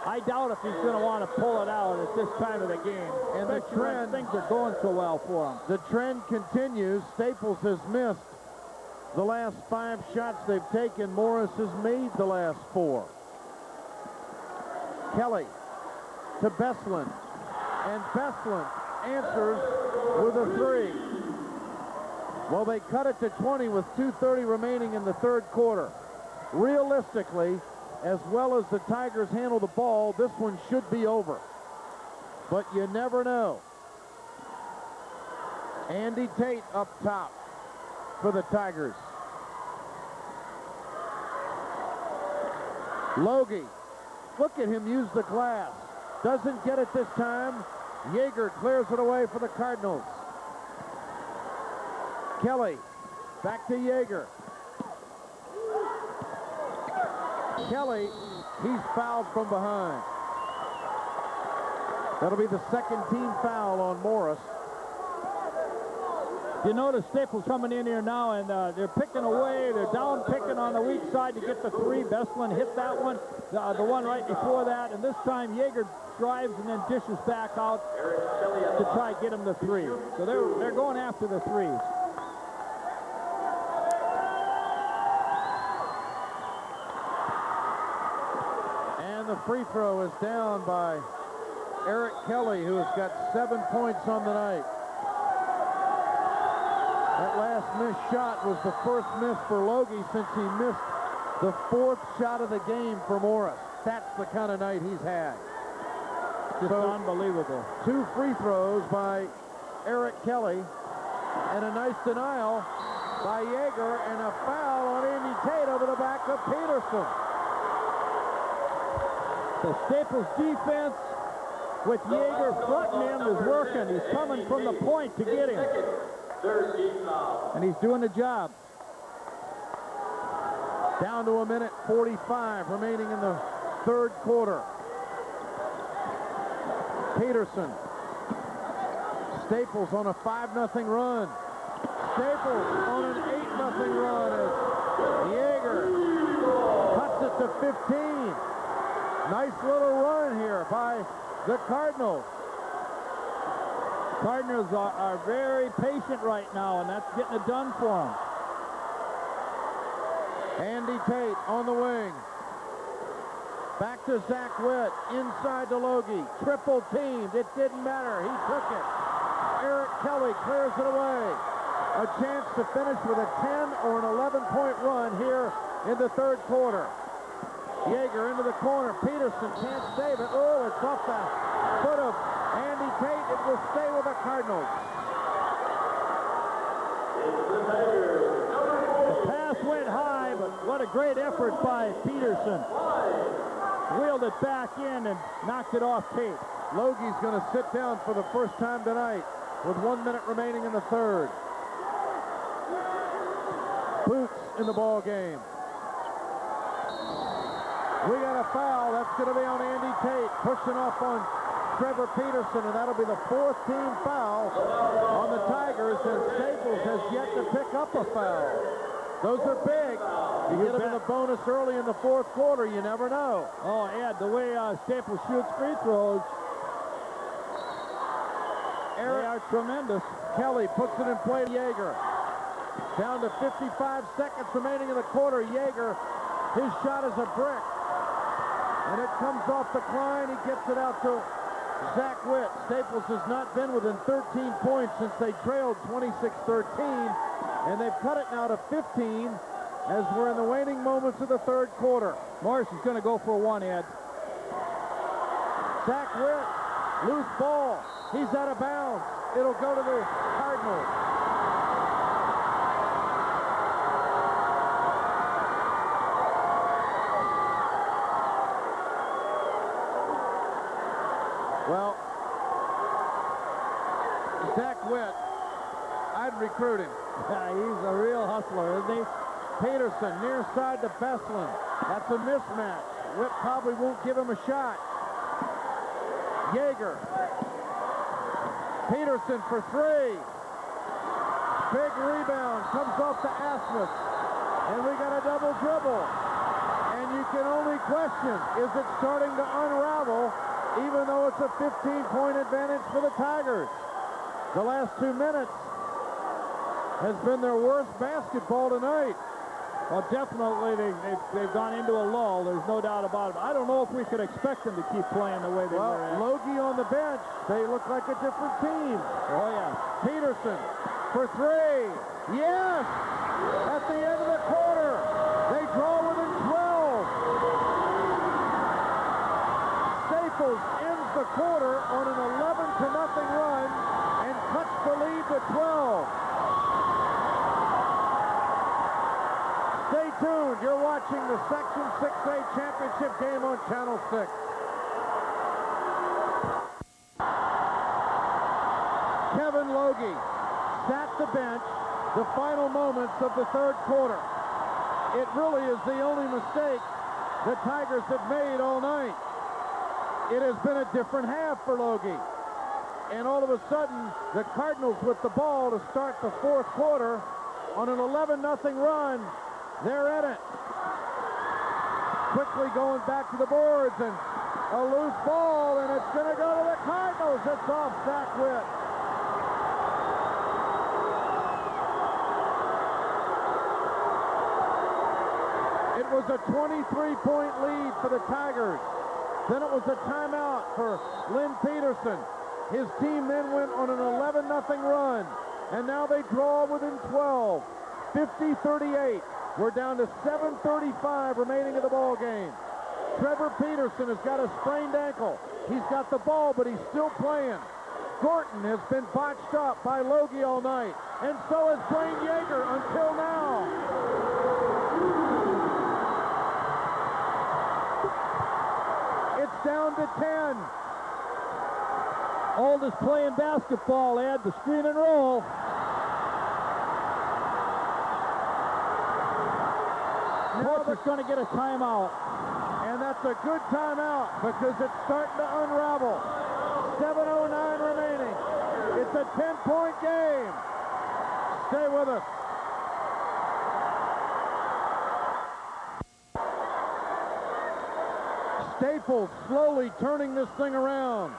I doubt if he's going to want to pull it out at this time of the game. And the trend, things are going so well for him. The trend continues. Staples has missed the last 5 shots they've taken. Morris has made the last 4. Kelly to Beslin, and Beslin answers with a 3. Well, they cut it to 20 with 2:30 remaining in the third quarter. Realistically, as well as the Tigers handle the ball, this one should be over. But you never know. Andy Tate up top for the Tigers. Logie. Look at him use the glass. Doesn't get it this time. Yeager clears it away for the Cardinals. Kelly, back to Yeager. Kelly, he's fouled from behind. That'll be the second team foul on Morris. You notice Staples coming in here now, and they're picking away. They're down picking on the weak side to get the 3. Beslin hit that one, the one right before that, and this time Yeager drives and then dishes back out to try to get him the 3. So they're going after the 3s. And the free throw is down by Eric Kelly, who has got 7 points on the night. That last missed shot was the first miss for Logie since he missed the 4th shot of the game for Morris. That's the kind of night he's had. Just unbelievable. 2 free throws by Eric Kelly, and a nice denial by Yeager, and a foul on Andy Tate over the back of Peterson. The Staples defense with Yeager fronting him is working. He's coming from the point to get him. And he's doing the job. Down to 1:45 remaining in the third quarter. Peterson. Staples on a 5-0 run. Staples on an 8-0 run as Yeager cuts it to 15. Nice little run here by the Cardinals. Cardinals are very patient right now, and that's getting it done for them. Andy Tate on the wing. Back to Zach Witt, inside to Logie. Triple teamed, it didn't matter, he took it. Eric Kelly clears it away. A chance to finish with a 10 or an 11-point run here in the third quarter. Yeager into the corner, Peterson can't save it. Oh, it's off the foot of Andy Tate. It will stay with the Cardinals. The pass went high, but what a great effort by Peterson. Wheeled it back in and knocked it off Tate. Logie's going to sit down for the first time tonight with 1 minute remaining in the third. Boots in the ball game. We got a foul. That's going to be on Andy Tate, pushing off on Trevor Peterson, and that'll be the fourth team foul on the Tigers, and Staples has yet to pick up a foul. Those are big. You get them in the bonus early in the fourth quarter, you never know. Oh, Ed, the way Staples shoots free throws, they are tremendous. Kelly puts it in play to Yeager. Down to 55 seconds remaining in the quarter. Yeager, his shot is a brick. And it comes off the Klein. He gets it out to Zach Witt. Staples has not been within 13 points since they trailed 26-13. And they've cut it now to 15 as we're in the waning moments of the third quarter. Morris is going to go for one, Ed. Zach Witt, loose ball. He's out of bounds. It'll go to the Cardinals. Well, Zach Witt, I'd recruit him. Yeah, he's a real hustler, isn't he? Peterson near side to Beslin. That's a mismatch. Witt probably won't give him a shot. Yeager. Peterson for three. Big rebound. Comes off to Asmus. And we got a double dribble. And you can only question, is it starting to unravel, even though it's a 15-point advantage for the Tigers? The last 2 minutes has been their worst basketball tonight. Well, definitely they've gone into a lull. There's no doubt about it. I don't know if we could expect them to keep playing the way they were at. Logie on the bench. They look like a different team. Oh, yeah. Peterson for three. Yes! At the end of the quarter, they draw within 12. Staples ends the quarter on an 11-0 run and cuts the lead to 12. Stay tuned. You're watching the Section 6A Championship game on Channel 6. Kevin Logie sat the bench the final moments of the third quarter. It really is the only mistake the Tigers have made all night. It has been a different half for Logie. And all of a sudden, the Cardinals with the ball to start the fourth quarter on an 11-0 run. They're in it. Quickly going back to the boards, and a loose ball, and it's going to go to the Cardinals. It's off Zach Witt. It was a 23-point lead for the Tigers. Then it was a timeout for Lynn Peterson. His team then went on an 11-0 run, and now they draw within 12, 50-38. We're down to 7:35 remaining in the ball game. Trevor Peterson has got a sprained ankle. He's got the ball, but he's still playing. Gorton has been botched up by Logie all night, and so has Blaine Yeager until now. It's down to 10. Oldest playing basketball, Ed, the screen and roll. Coach is going to get a timeout. And that's a good timeout because it's starting to unravel. 7:09 remaining. It's a 10-point game. Stay with us. Staples slowly turning this thing around.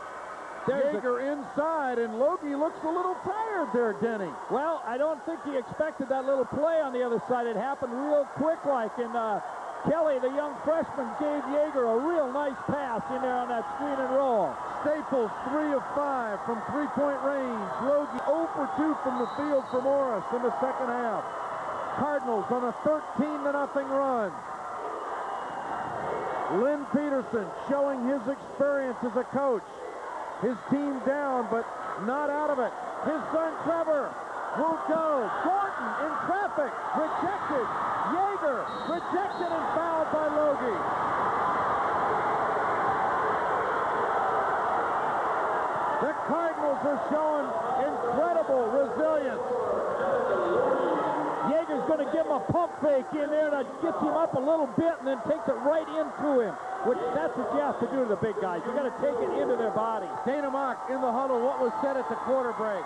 Yeager inside, and Logie looks a little tired there, Denny. Well, I don't think he expected that little play on the other side. It happened real quick like, and Kelly, the young freshman, gave Yeager a real nice pass in there on that screen and roll. Staples 3 of 5 from three-point range. Logie 0 for 2 from the field for Morris in the second half. Cardinals on a 13-0 run. Lynn Peterson showing his experience as a coach. His team down, but not out of it. His son Trevor will go. Gordon in traffic, rejected. Yeager rejected and fouled by Logie. The Cardinals are showing incredible resilience. Yeager's going to give him a pump fake in there that gets him up a little bit and then takes it right into him, which that's what you have to do to the big guys. You got to take it into their body. Dana Mock in the huddle. What was said at the quarter break?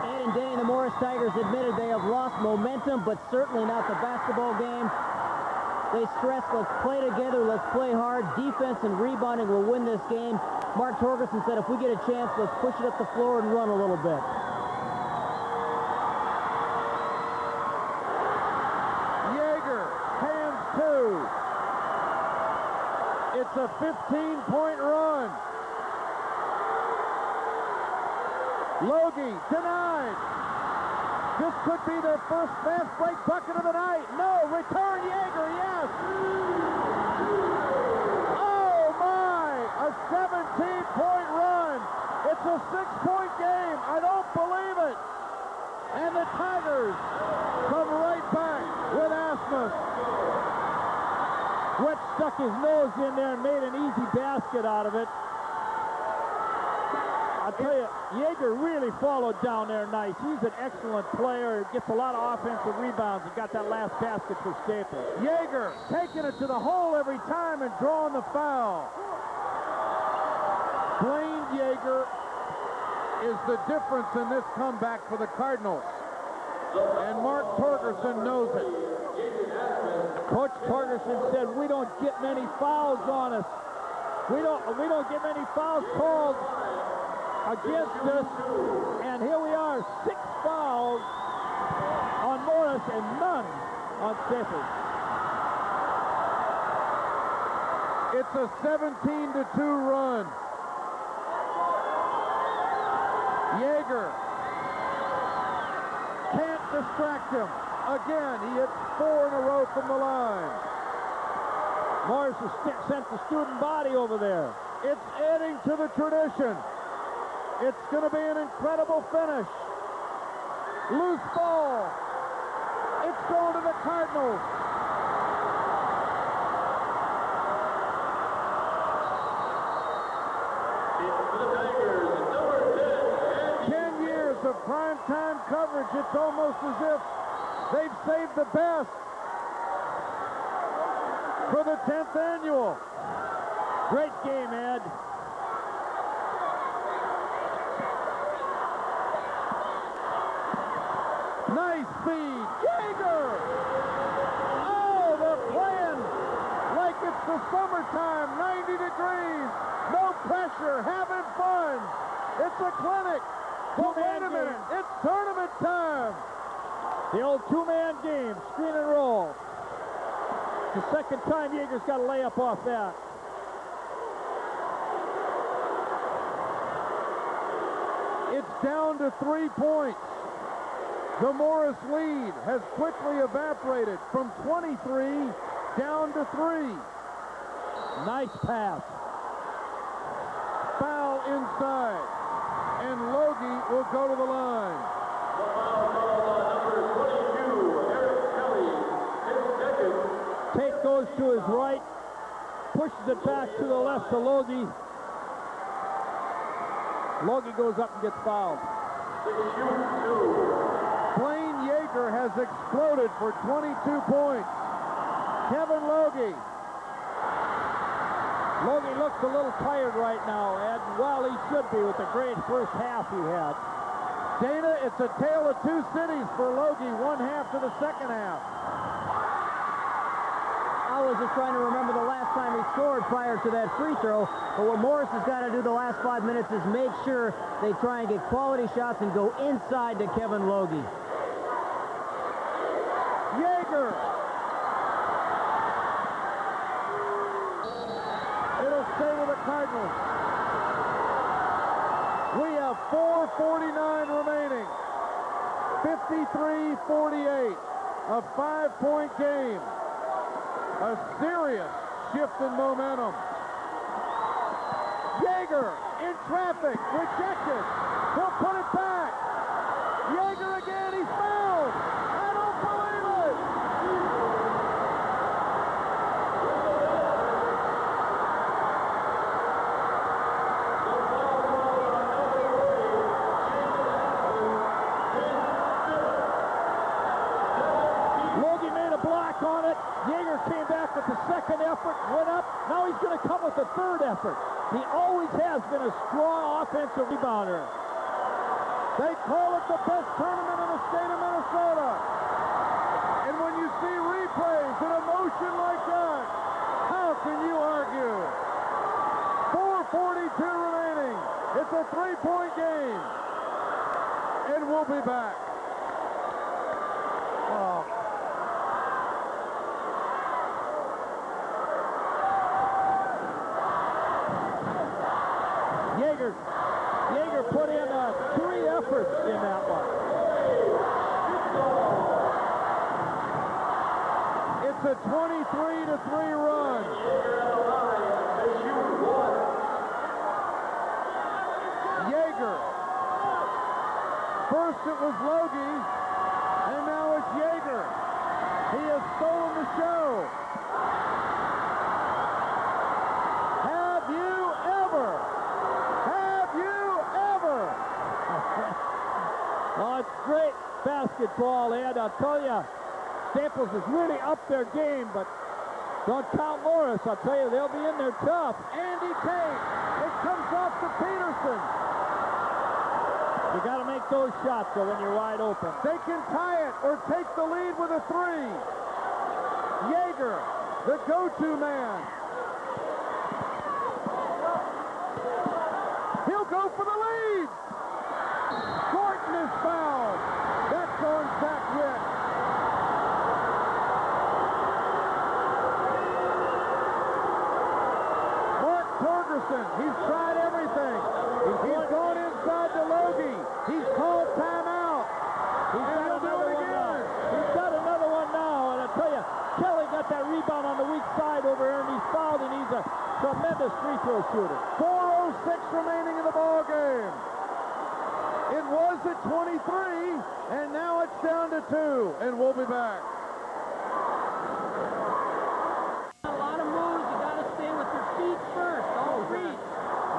Ed and Denny, the Morris Tigers admitted they have lost momentum, but certainly not the basketball game. They stressed, let's play together, let's play hard. Defense and rebounding will win this game. Mark Torgerson said, if we get a chance, let's push it up the floor and run a little bit. Yeager, hands 2. It's a 15-point run. Logie denied. This could be their first fast break bucket of the night. No, return Yeager, yes. Oh my, a 17-point run. It's a 6-point game. I don't believe it. And the Tigers come right back with Asmus. Wet stuck his nose in there and made an easy basket out of it. I'll tell you, Yeager really followed down there nice. He's an excellent player. Gets a lot of offensive rebounds. He got that last basket for Staples. Yeager taking it to the hole every time and drawing the foul. Blaine Yeager is the difference in this comeback for the Cardinals. And Mark Torgerson knows it. Coach Torgerson said, we don't get many fouls on us. We don't get many fouls called against us, and here we are, 6 fouls on Morris and none on Staples. It's a 17-2 run. Yeager can't distract him. Again, he hits 4 in a row from the line. Morris has sent the student body over there. It's adding to the tradition. It's going to be an incredible finish. Loose ball. It's going to the Cardinals. It's the Tigers, number 10. 10 years of primetime coverage. It's almost as if they've saved the best for the 10th annual. Great game, Ed. Nice feed. Yeager! Oh, they're playing like it's the summertime, 90 degrees. No pressure, having fun. It's a clinic. But wait a minute, it's tournament time. The old two-man game, screen and roll. The second time Yeager's got a layup off that. It's down to 3 points. The Morris lead has quickly evaporated from 23 down to 3. Nice pass. Foul inside. And Logie will go to the line. The foul called on number 22, Eric Kelly, 10 seconds. Tate goes to his right, pushes it back to the left to Logie. Logie goes up and gets fouled. Blaine Yeager has exploded for 22 points. Kevin Logie. Logie looks a little tired right now, Ed. Well, he should be with the great first half he had. Dana, it's a tale of two cities for Logie, one half to the second half. I was just trying to remember the last time he scored prior to that free throw. But what Morris has got to do the last 5 minutes is make sure they try and get quality shots and go inside to Kevin Logie. Yeager. It'll stay with the Cardinals. We have 4:49 remaining. 53-48. A 5-point game. A serious shift in momentum. Yeager in traffic, rejected. He'll put it back. Yeager again, he's fouled. I don't believe it. Logie made a block on it. Yeager came back with the second effort, went up. Now he's going to come with the third effort. He always has been a strong offensive rebounder. They call it the best tournament in the state of Minnesota. And when you see replays in a motion like that, how can you argue? 4:42 remaining. It's a 3-point game. And we'll be back. Oh. Yeager put in 3 efforts in that one. It's a 23-3 run. Yeager. First it was Logie, and now it's Yeager. He has stolen the show. Have you ever? Oh, it's great basketball, Ed. I'll tell you, Staples has really upped their game, but don't count Morris. I'll tell you, they'll be in there tough. Andy Tate. It comes off to Peterson. You got to make those shots, though, when you're wide open. They can tie it or take the lead with a 3. Yeager, the go-to man. He'll go for the lead. Gordon is fouled. That's on Zach Witt. Mark Torgerson, he's tried everything. He's gone inside to Logie. He's called timeout. He's got another one now. He's got another one now, and I tell you, Kelly got that rebound on the weak side over here, and he's fouled, and he's a tremendous free throw shooter. 4:06 remaining in the ball game. It was at 23, and now it's down to 2, and we'll be back. A lot of moves. You got to stay with your feet first. Don't reach.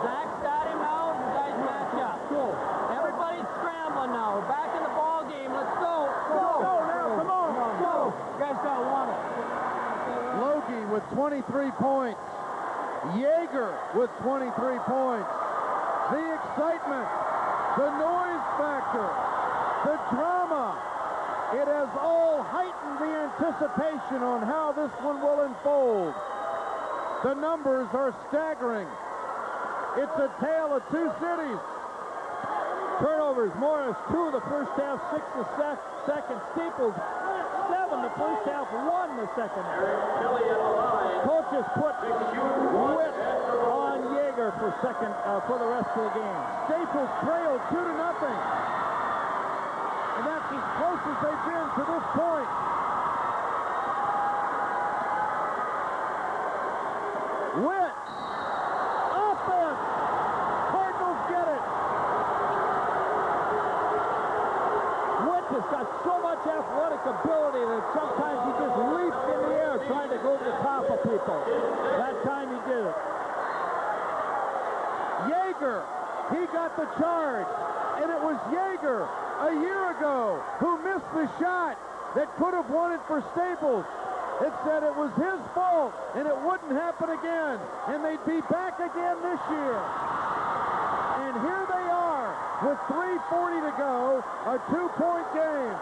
Zach's got him out. You guys match up. Cool. Everybody's scrambling now. We're back in the ball game. Let's go. Go now. Come on. Go. You guys got to want it. Logie with 23 points. Yeager with 23 points. The excitement. The noise factor, the drama, it has all heightened the anticipation on how this one will unfold. The numbers are staggering. It's a tale of 2 cities. Turnovers, Morris 2 the first half, 6 the second. Staples 7 the first half, 1 the second. Coaches put Witt on Yeager for the rest of the game. Staples trailed 2-0. And that's as close as they've been to this point. Witt. Offense. Cardinals get it. Witt has got so much athletic ability that sometimes he just leaps in the air trying to go to the top of people. That time he did it. Yeager, he got the charge, and it was Yeager a year ago who missed the shot that could have won it for Staples. It said it was his fault, and it wouldn't happen again, and they'd be back again this year. And here they are with 3:40 to go, a 2-point game.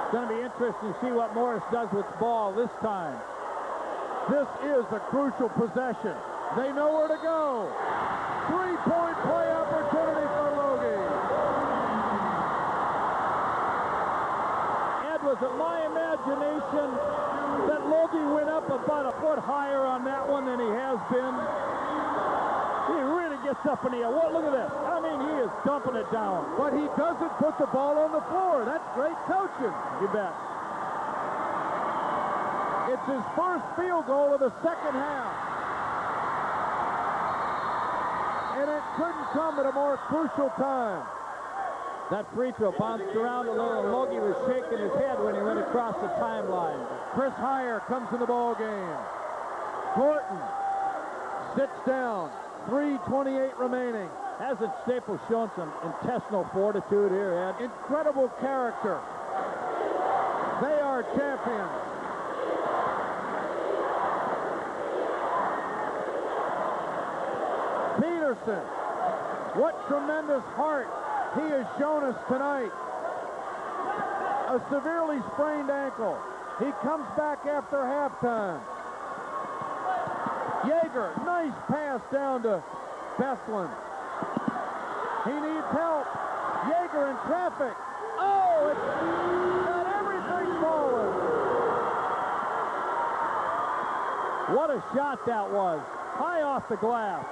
It's going to be interesting to see what Morris does with the ball this time. This is a crucial possession. They know where to go. Three-point play opportunity for Logie. Ed, was it my imagination that Logie went up about a foot higher on that one than he has been? He really gets up in the air. Look at this. I mean, he is dumping it down. But he doesn't put the ball on the floor. That's great coaching. You bet. It's his first field goal of the second half. And it couldn't come at a more crucial time. That free throw bounced around a little, and Logie was shaking his head when he went across the timeline. Chris Heyer comes in the ball game. Gorton sits down. 3:28 remaining. Hasn't Staples shown some intestinal fortitude here, Ed? Incredible character. They are champions. Peterson, what tremendous heart he has shown us tonight. A severely sprained ankle. He comes back after halftime. Yeager, nice pass down to Beslin. He needs help. Yeager in traffic. Oh, it's got everything falling. What a shot that was. High off the glass.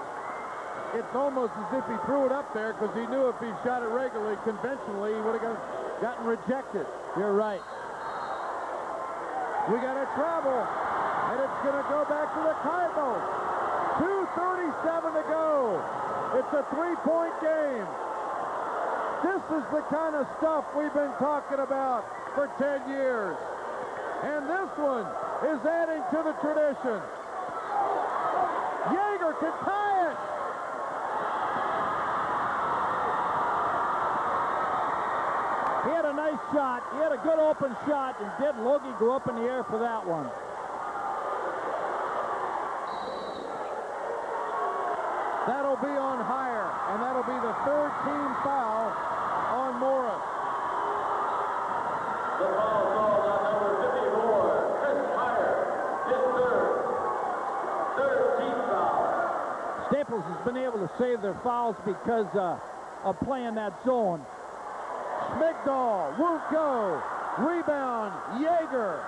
It's almost as if he threw it up there because he knew if he shot it regularly, conventionally, he would have gotten rejected. You're right. We got to travel, and it's going to go back to the Cardinals. 2:37 to go. It's a three-point game. This is the kind of stuff we've been talking about for 10 years. And this one is adding to the tradition. Yeager can tie it. He had a nice shot. He had a good open shot, and did Logie go up in the air for that one? That'll be on Heyer, and that'll be the third team foul on Morris. The foul called on number 54, Chris Heyer, his third team foul. Staples has been able to save their fouls because of playing that zone. Schmigdahl won't go. Rebound, Yeager.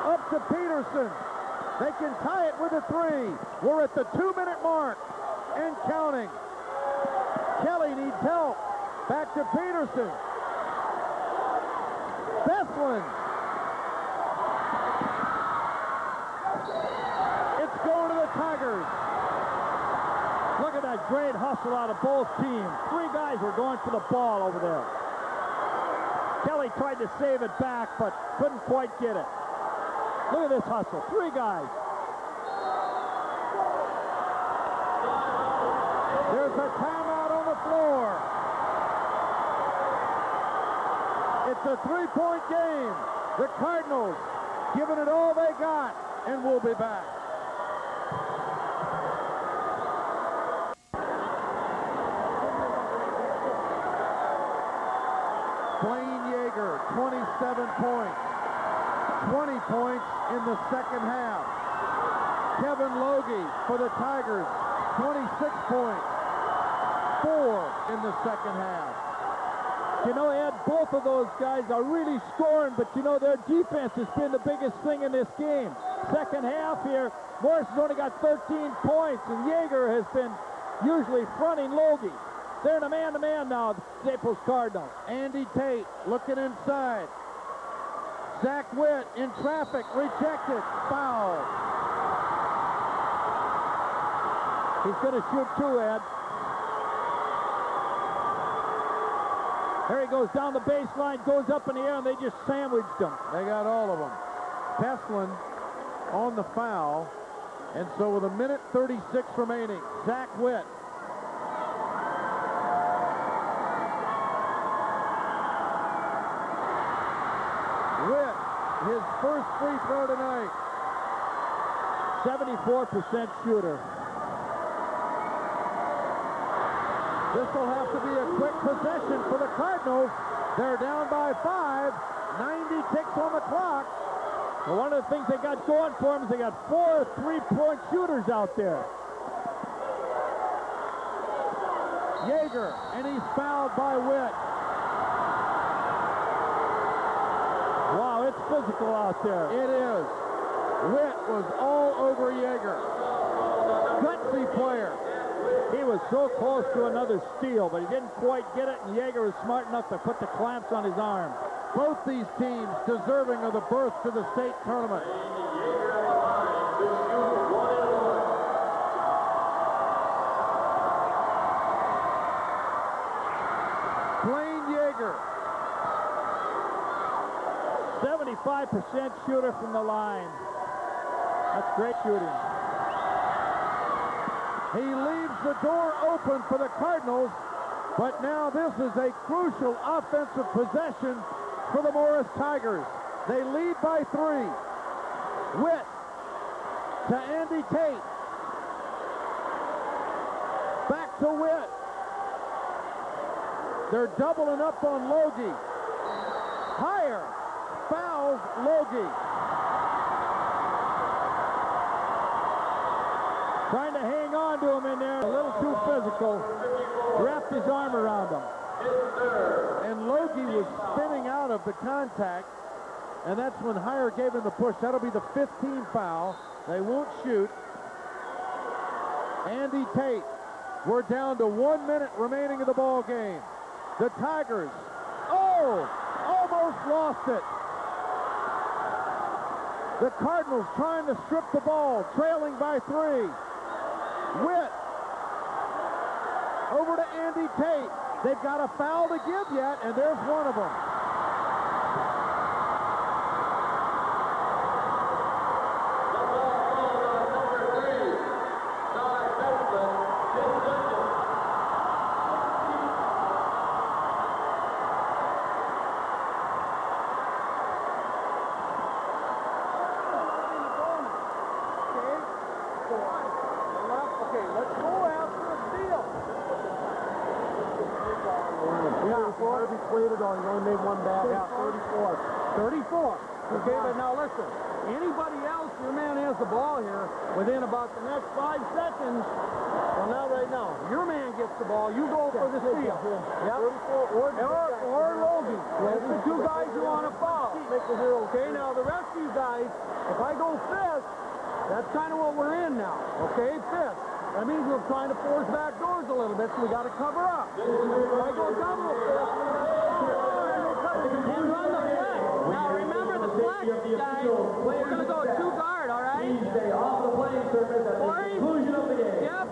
Up to Peterson. They can tie it with a three. We're at the 2-minute mark and counting. Kelly needs help. Back to Peterson. Beslin. It's going to the Tigers. Look at that great hustle out of both teams. Three guys were going for the ball over there. Kelly tried to save it back, but couldn't quite get it. Look at this hustle. Three guys. There's a timeout on the floor. It's a three-point game. The Cardinals giving it all they got, and we'll be back. Blaine Yeager, 27 points. 20 points in the second half. Kevin Logie for the Tigers, 26 points. 4 in the second half. You know, Ed, both of those guys are really scoring, but you know, their defense has been the biggest thing in this game. Second half here, Morris has only got 13 points, and Yeager has been usually fronting Logie. They're in a man-to-man now, the Staples Cardinals. Andy Tate looking inside. Zach Witt in traffic, rejected, foul. He's going to shoot two, Ed. There he goes down the baseline, goes up in the air, and they just sandwiched him. They got all of them. Beslin on the foul, and so with 1:36 remaining, Zach Witt. Witt, his first free throw tonight. 74% shooter. This will have to be a quick possession for the Cardinals. They're down by 5. 90 ticks on the clock. Well, one of the things they got going for them is they got 4 3-point shooters out there. Yeager, and he's fouled by Witt. Wow, it's physical out there. It is. Witt was all over Yeager. Gutsy player. He was so close to another steal, but he didn't quite get it, and Yeager was smart enough to put the clamps on his arm. Both these teams deserving of the berth to the state tournament. Blaine Yeager. 75% shooter from the line. That's great shooting. He leaves the door open for the Cardinals, but now this is a crucial offensive possession for the Morris Tigers. They lead by 3. Witt to Andy Tate. Back to Witt. They're doubling up on Logie. Higher. Fouls Logie. Trying to hang on to him in there. A little too physical. Wrapped his arm around him. And Logie was spinning out of the contact, and that's when Higher gave him the push. That'll be the 15th foul. They won't shoot. Andy Tate. We're down to 1 minute remaining of the ball game. The Tigers, almost lost it. The Cardinals trying to strip the ball, trailing by 3. Witt over to Andy Tate. They've got a foul to give yet, and there's one of them. Only made one bad. Yeah, 34. 34. Okay, but now listen. Anybody else, your man has the ball here within about the next 5 seconds. Well, not right now. Your man gets the ball. You go for the steal. Yeah. 34 or Logie. Those are the 2 guys you want to foul. Okay, now the rest of you guys, if I go 5th, that's kind of what we're in now. Okay, 5th. That means we're trying to force back doors a little bit, so we got to cover up. If I go double 5th, and run the flex. Now remember the flex, guys. We're going to go 2 guard, all right? Stay off the playing surface at the conclusion of the game. Yep.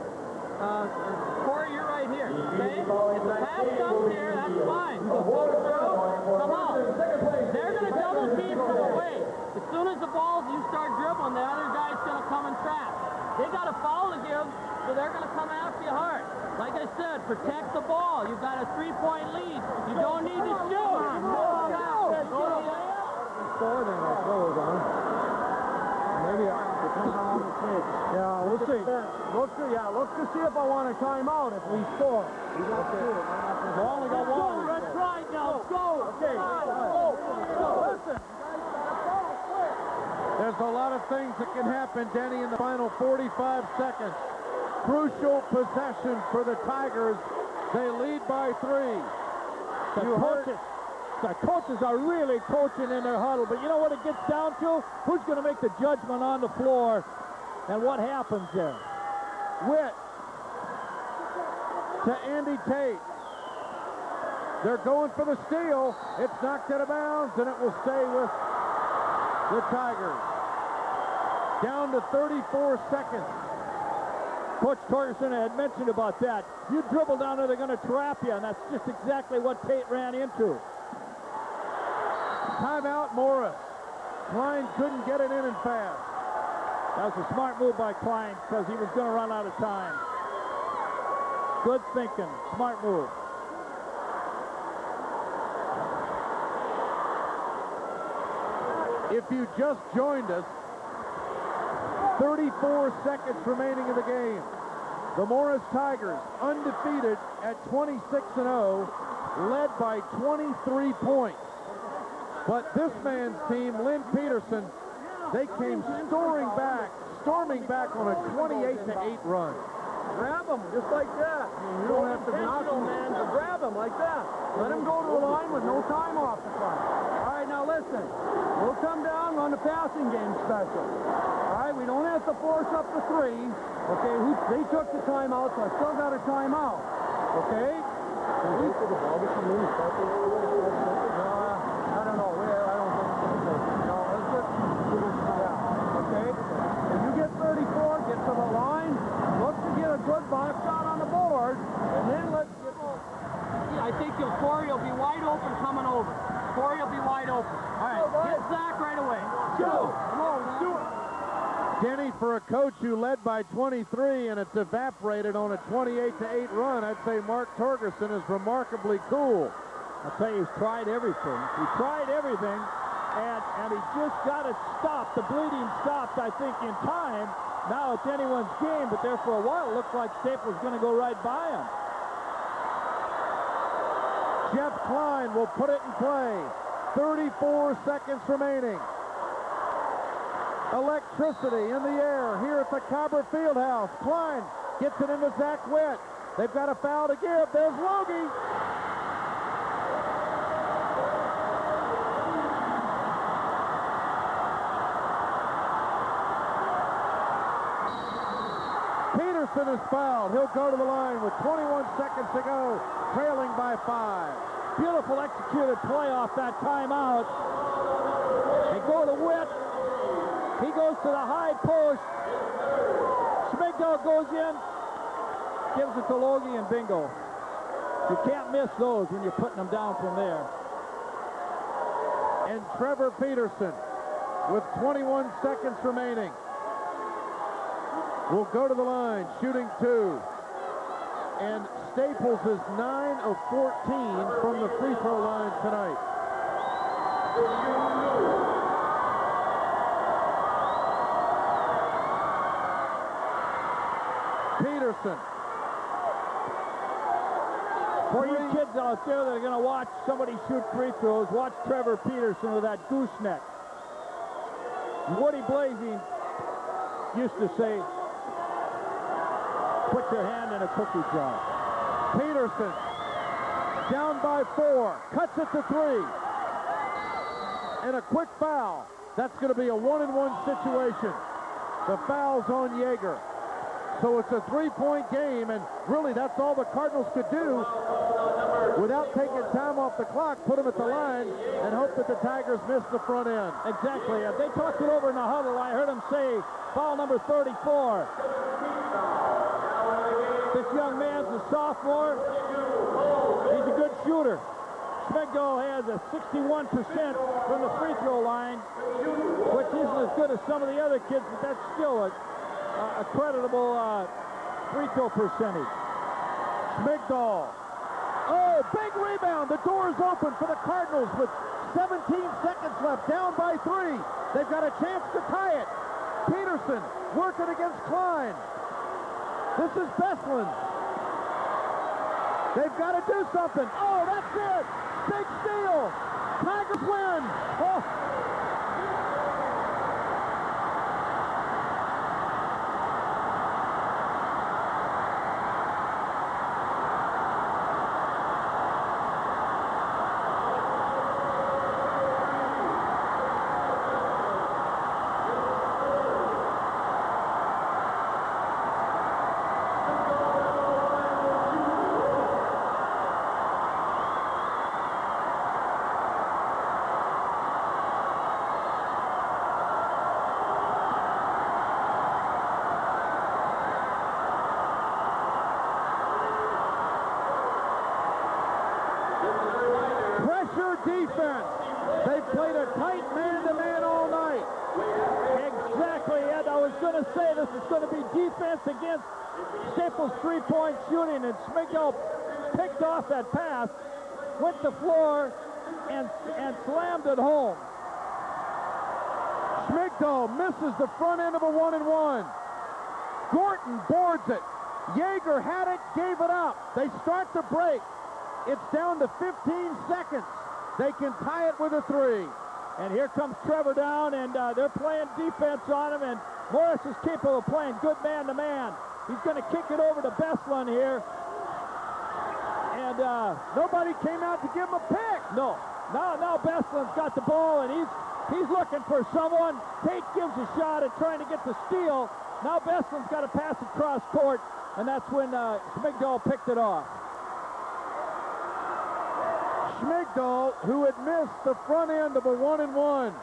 Corey, you're right here. Okay? If the pass comes here, that's fine. Come on. They're going to double team from away. As soon as the balls, you start dribbling, the other guy's going to come and trap. They got a foul to give, so they're going to come after you hard. Like I said, protect the ball. You've got a 3-point lead. You don't need to shoot. Yeah, we'll see. Look to see if I want to time out if we score. We only got 1. Let's try now. Go. Okay. Go. Listen. There's a lot of things that can happen, Denny, in the final 45 seconds. Crucial possession for the Tigers. They lead by 3. The coaches are really coaching in their huddle, but you know what it gets down to? Who's going to make the judgment on the floor and what happens there? Witt to Andy Tate. They're going for the steal. It's knocked out of bounds, and it will stay with the Tigers. Down to 34 seconds. Coach Torgerson had mentioned about that. You dribble down there, they're going to trap you, and that's just exactly what Tate ran into. Timeout, Morris. Klein couldn't get it in and fast. That was a smart move by Klein because he was going to run out of time. Good thinking. Smart move. If you just joined us, 34 seconds remaining in the game. The Morris Tigers, undefeated at 26-0, led by 23 points. But this man's team, Lynn Peterson, they came storming back on a 28-8 run. Grab him, just like that. You don't have to knock him, man, but grab him like that. Let him go to the line with no time off the clock. All right, now listen. We'll come down on the passing game special. All right, we don't have to force up the 3. Okay, they took the timeout, so I still got a timeout. Okay? I don't know. I don't think so. No, let's just... Yeah, okay? When you get 34, get to the line, look to get a good box shot on the board, and then let's get... Yeah, I think Corey will be wide open coming over. Corey will be wide open. All right, get Zach right away. Go! Come on, do it! Denny, for a coach who led by 23 and it's evaporated on a 28-8 run, I'd say Mark Torgerson is remarkably cool. I'll tell you, he's tried everything. He tried everything, and he just got it stopped. The bleeding stopped, I think, in time. Now it's anyone's game, but there for a while it looked like Staples going to go right by him. Jeff Klein will put it in play. 34 seconds remaining. Electricity in the air here at the Cobber Fieldhouse. Klein gets it into Zach Witt. They've got a foul to give. There's Logie. Peterson is fouled. He'll go to the line with 21 seconds to go, trailing by 5. Beautiful executed play off that timeout. They go to Witt. He goes to the high post. Schmigel goes in, gives it to Logie, and bingo. You can't miss those when you're putting them down from there. And Trevor Peterson, with 21 seconds remaining, will go to the line, shooting 2. And Staples is 9 of 14 from the free throw line tonight. Peterson. For you kids out there that are going to watch somebody shoot free throws, watch Trevor Peterson with that gooseneck. Woody Blazing used to say, put your hand in a cookie jar. Peterson, down by 4, cuts it to 3. And a quick foul. That's going to be a 1-and-1 situation. The foul's on Yeager. So it's a 3-point game, and really that's all the Cardinals could do without taking time off the clock, put them at the line, and hope that the Tigers miss the front end. Exactly. They talked it over in the huddle. I heard them say foul number 34. This young man's a sophomore. He's a good shooter. Schmigel has a 61% from the free throw line, which isn't as good as some of the other kids, but that's still a creditable free throw percentage. Schmigel. Oh, big rebound. The door is open for the Cardinals with 17 seconds left, down by 3. They've got a chance to tie it. Peterson working against Klein. This is Beslan. They've got to do something. Oh, that's it. Big steal. Tigers win. Oh. Defense. They've played a tight man-to-man all night. Exactly, Ed. I was going to say this is going to be defense against Staples' three-point shooting, and Schmigel picked off that pass, went to the floor, and slammed it home. Schmigel misses the front end of a 1-and-1. Gorton boards it. Yeager had it, gave it up. They start the break. It's down to 15 seconds. They can tie it with a 3. And here comes Trevor down, and they're playing defense on him, and Morris is capable of playing good man-to-man. He's going to kick it over to Beslan here. And nobody came out to give him a pick. No. Now Beslan's got the ball, and he's looking for someone. Tate gives a shot at trying to get the steal. Now Beslan's got to pass across court, and that's when Schmigdal picked it off. Schmigdal, who had missed the front end of a 1-and-1,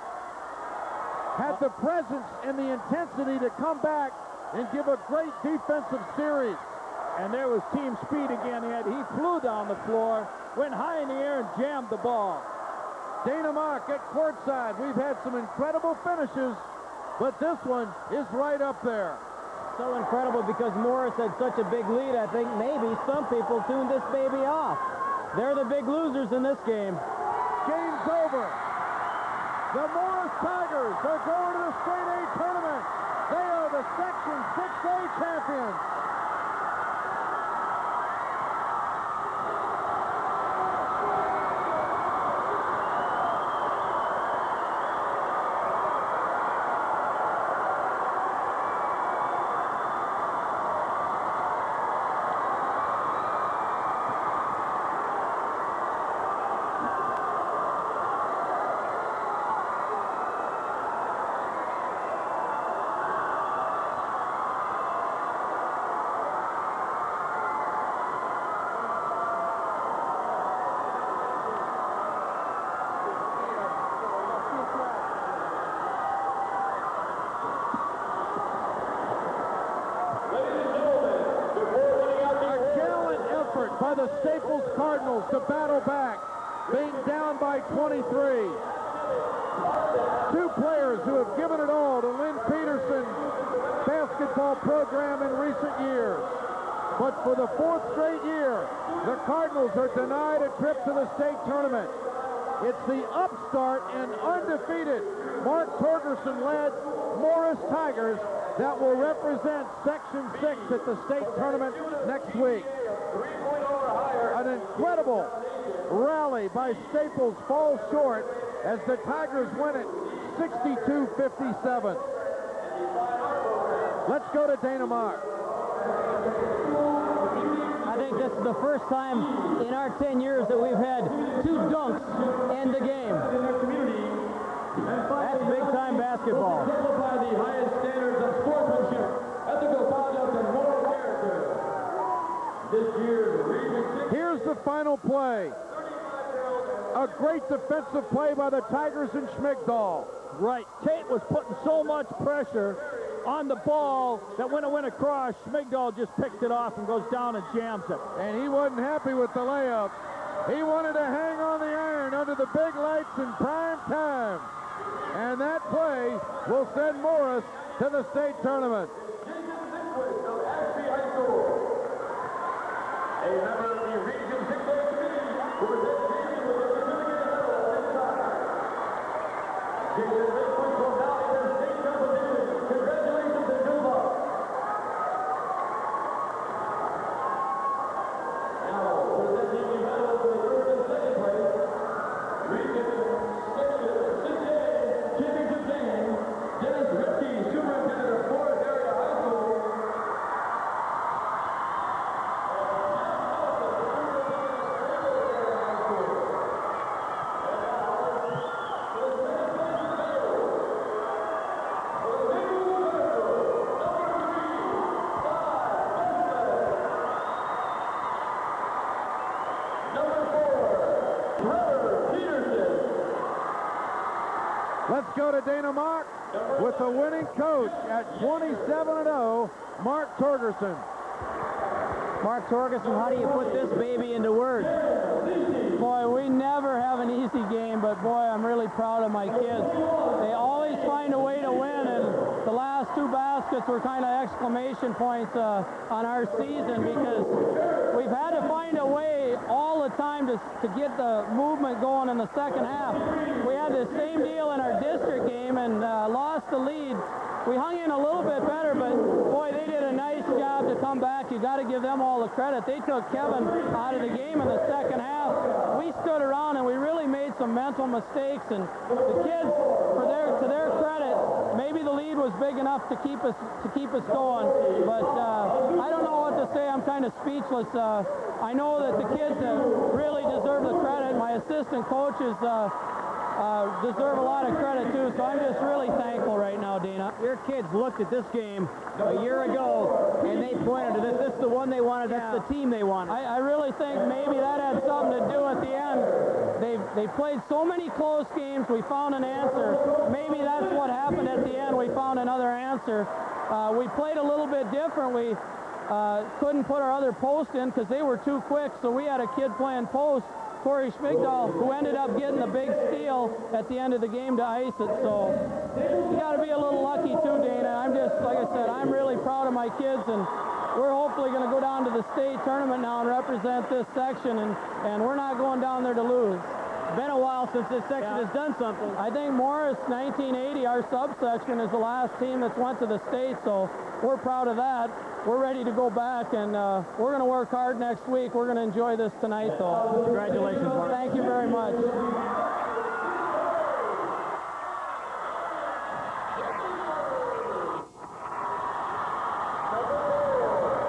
had the presence and the intensity to come back and give a great defensive series. And there was team speed again. He flew down the floor, went high in the air, and jammed the ball. Dana Mock at courtside. We've had some incredible finishes, but this one is right up there. So incredible because Morris had such a big lead, I think maybe some people tuned this baby off. They're the big losers in this game. Game's over. The Morris Tigers are going to the Straight A tournament. They are the Section 6A champions. By the Staples Cardinals to battle back, being down by 23. Two players who have given it all to Lynn Peterson's basketball program in recent years. But for the 4th straight year, the Cardinals are denied a trip to the state tournament. It's the upstart and undefeated Mark Torgerson-led Morris Tigers that will represent Section 6 at the state tournament next week. An incredible rally by Staples falls short as the Tigers win it 62-57. Let's go to Dana Mock. I think this is the first time in our 10 years that we've had 2 dunks end the game. That's big-time basketball. By the highest standards of sportsmanship, ethical conduct, and moral character. This year's Region 6. Here's the final play. A great defensive play by the Tigers and Schmigdal. Right. Tate was putting so much pressure on the ball that when it went across, Schmigdal just picked it off and goes down and jams it. And he wasn't happy with the layup. He wanted to hang on the iron under the big lights in prime time. And that play will send Morris to the state tournament. A member of the Region 6A committee who presents Jason with the certificate of medal at this time. Jason Lakewood will now enter state competition. Congratulations and good luck. Now, presenting the medal for the 3rd and 2nd place, Region 6A championship game, Dennis Ritzke, superintendent of Forest Area High School. Let's go to Dana Mock with the winning coach at 27-0, Mark Torgerson. Mark Torgerson, how do you put this baby into words? Boy, we never have an easy game, but boy, I'm really proud of my kids. They always find a way to win, and the last 2 baskets were kind of exclamation points on our season because we've had to find a way all the time to get the movement going in the second half. We had the same deal in our district game and lost the lead we hung in a little bit better, but boy, they did a nice job to come back. You got to give them all the credit. They took Kevin out of the game in the second half. We stood around and we really made some mental mistakes, and the kids, to their credit, maybe the lead was big enough to keep us going, but I don't know what to say. I'm kind of speechless. I know that the kids really deserve the credit. My assistant coaches deserve a lot of credit too, so I'm just really thankful right now, Dana. Your kids looked at this game a year ago and they pointed to this. This is the one they wanted. That's the team they wanted. I really think maybe that had something to do at the end. They played so many close games. We found an answer. Maybe that's what happened at the end. We found another answer. We played a little bit different. We couldn't put our other post in because they were too quick, so we had a kid playing post, Corey Schmigdahl, who ended up getting the big steal at the end of the game to ice it. So you got to be a little lucky too, Dana. I'm just, like I said, I'm really proud of my kids, and we're hopefully going to go down to the state tournament now and represent this section, and we're not going down there to lose. It's been a while since this section has done something. I think Morris, 1980, our subsection, is the last team that's went to the state, so we're proud of that. We're ready to go back, and we're going to work hard next week. We're going to enjoy this tonight, though. Congratulations, Mark. Thank you very much.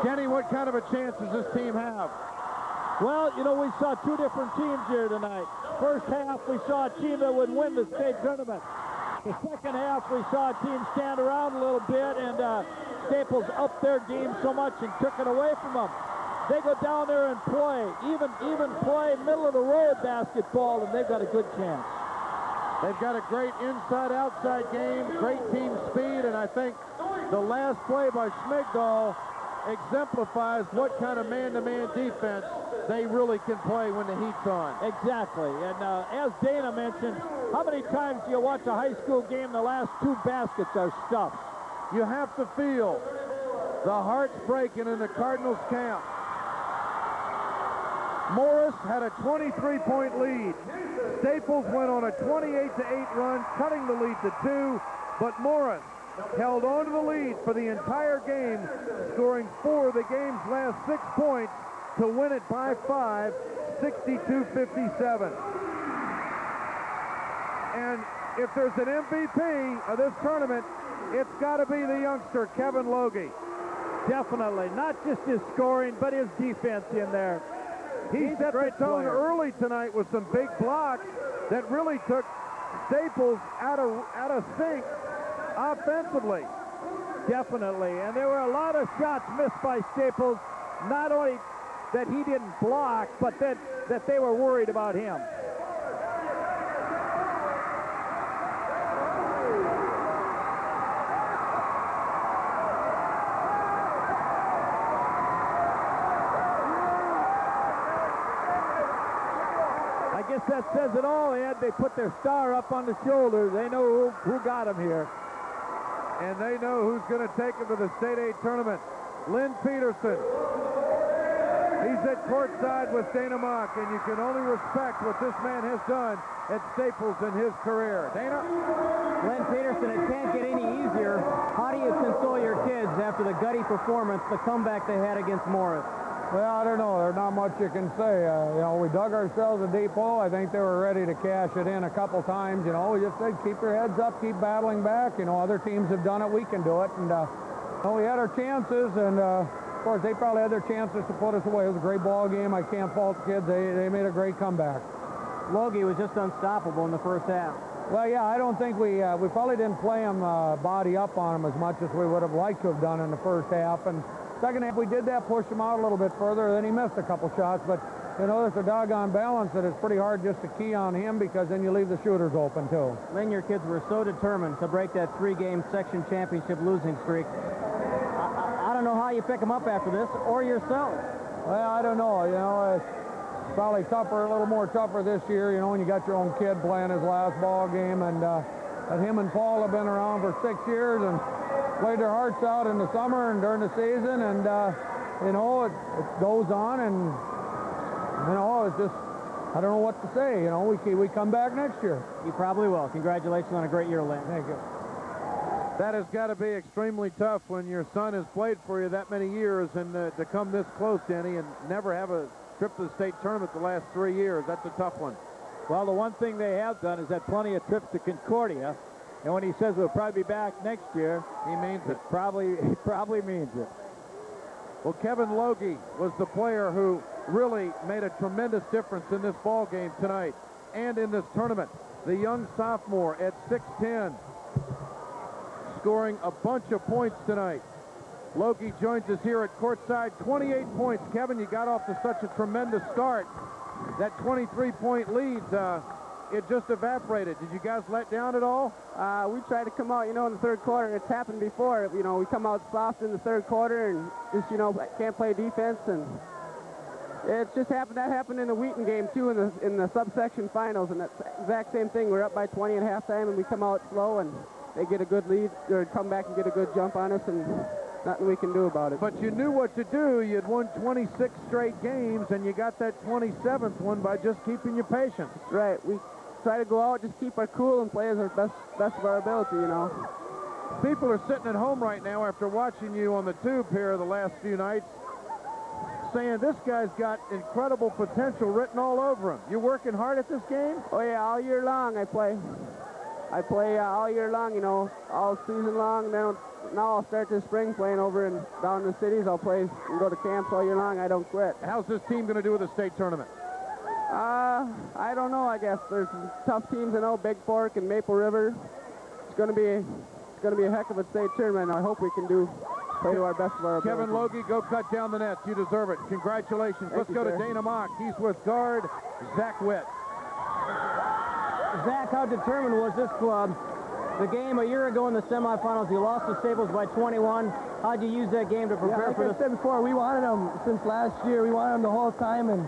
Kenny, what kind of a chance does this team have? Well, you know, we saw two different teams here tonight. First half, we saw a team that would win the state tournament. The second half, we saw a team stand around a little bit, and Staples upped their game so much and took it away from them. They go down there and play, even play middle-of-the-road basketball, and they've got a good chance. They've got a great inside-outside game, great team speed, and I think the last play by Schmigdahl exemplifies what kind of man-to-man defense they really can play when the heat's on. Exactly, and as Dana mentioned, how many times do you watch a high school game, the last two baskets are stuffed? You have to feel the hearts breaking in the Cardinals camp. Morris had a 23-point lead. Staples went on a 28-8 run, cutting the lead to 2, but Morris held on to the lead for the entire game, scoring 4 of the game's last 6 points to win it by 5, 62-57. And if there's an MVP of this tournament, it's got to be the youngster, Kevin Logie. Definitely, not just his scoring, but his defense in there. He set the tone early tonight with some big blocks that really took Staples out of sync offensively. Definitely, and there were a lot of shots missed by Staples, not only that he didn't block, but that they were worried about him. I guess that says it all, Ed. They put their star up on the shoulder. They know who got him here. And they know who's going to take him to the State A tournament. Lynn Peterson. He's at courtside with Dana Mock, and you can only respect what this man has done at Staples in his career. Dana? Lynn Peterson, it can't get any easier. How do you console your kids after the gutty performance, the comeback they had against Morris? Well, I don't know. There's not much you can say. We dug ourselves a deep hole. I think they were ready to cash it in a couple times. We just said keep your heads up, keep battling back. Other teams have done it. We can do it. And we had our chances, and of course, they probably had their chances to put us away. It was a great ball game. I can't fault the kids. They made a great comeback. Logie was just unstoppable in the first half. Well, yeah, I don't think we probably didn't play him body up on him as much as we would have liked to have done in the first half. And second half, we did that, pushed him out a little bit further. Then he missed a couple shots. But, there's a doggone balance that it's pretty hard just to key on him because then you leave the shooters open, too. Lynn, your kids were so determined to break that 3-game section championship losing streak. I don't know how you pick them up after this, or yourself. Well, I don't know. It's probably tougher, a little more tougher this year, when you got your own kid playing his last ball game. And him and Paul have been around for 6 years and played their hearts out in the summer and during the season. And, it goes on. And, it's just, I don't know what to say. We come back next year. You probably will. Congratulations on a great year, Lynn. Thank you. That has got to be extremely tough when your son has played for you that many years and to come this close, Denny, and never have a trip to the state tournament the last 3 years. That's a tough one. Well, the one thing they have done is had plenty of trips to Concordia, and when he says we'll probably be back next year, he means it. He probably means it. Well, Kevin Logie was the player who really made a tremendous difference in this ball game tonight and in this tournament. The young sophomore at 6'10", scoring a bunch of points tonight. Logie joins us here at courtside. 28 points. Kevin, you got off to such a tremendous start. That 23-point lead, it just evaporated. Did you guys let down at all? We tried to come out, in the third quarter. It's happened before. We come out soft in the third quarter and just, can't play defense. And it's just happened. That happened in the Wheaton game, too, in the subsection finals. And that's the exact same thing. We're up by 20 at halftime, and we come out slow, and they get a good lead, or come back and get a good jump on us, and nothing we can do about it. But you knew what to do. You'd won 26 straight games, and you got that 27th one by just keeping your patience. Right. We try to go out, just keep our cool, and play as our best of our ability, People are sitting at home right now after watching you on the tube here the last few nights, saying this guy's got incredible potential written all over him. You working hard at this game? Oh, yeah, all year long I play. I play all year long, all season long. And then now I'll start this spring playing over down in the cities. I'll play and go to camps all year long. I don't quit. How's this team going to do with the state tournament? I don't know. I guess there's some tough teams. Big Fork and Maple River. It's going to be a heck of a state tournament. I hope we can play to our best of our ability. Kevin Logie, go cut down the nets. You deserve it. Congratulations. Let's go to Dana Mock. He's with guard Zach Witt. Zach, how determined was this club? The game a year ago in the semifinals, you lost to Staples by 21. How'd you use that game to prepare for this? Like I said before, we wanted them since last year. We wanted them the whole time, and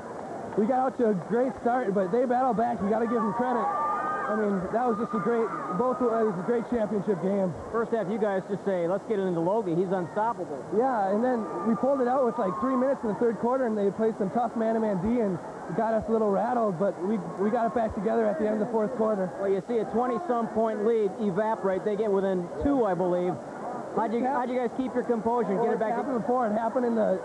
we got out to a great start, but they battled back. You got to give them credit. I mean, that was just it was a great championship game. First half, you guys just say, let's get it into Logie. He's unstoppable. Yeah, and then we pulled it out with like 3 minutes in the third quarter, and they played some tough man-to-man D, and got us a little rattled, but we got it back together at the end of the fourth quarter. Well, you see a 20-some point lead evaporate. They get within 2, I believe. How'd you guys keep your composure and get it back? It happened before. It happened in the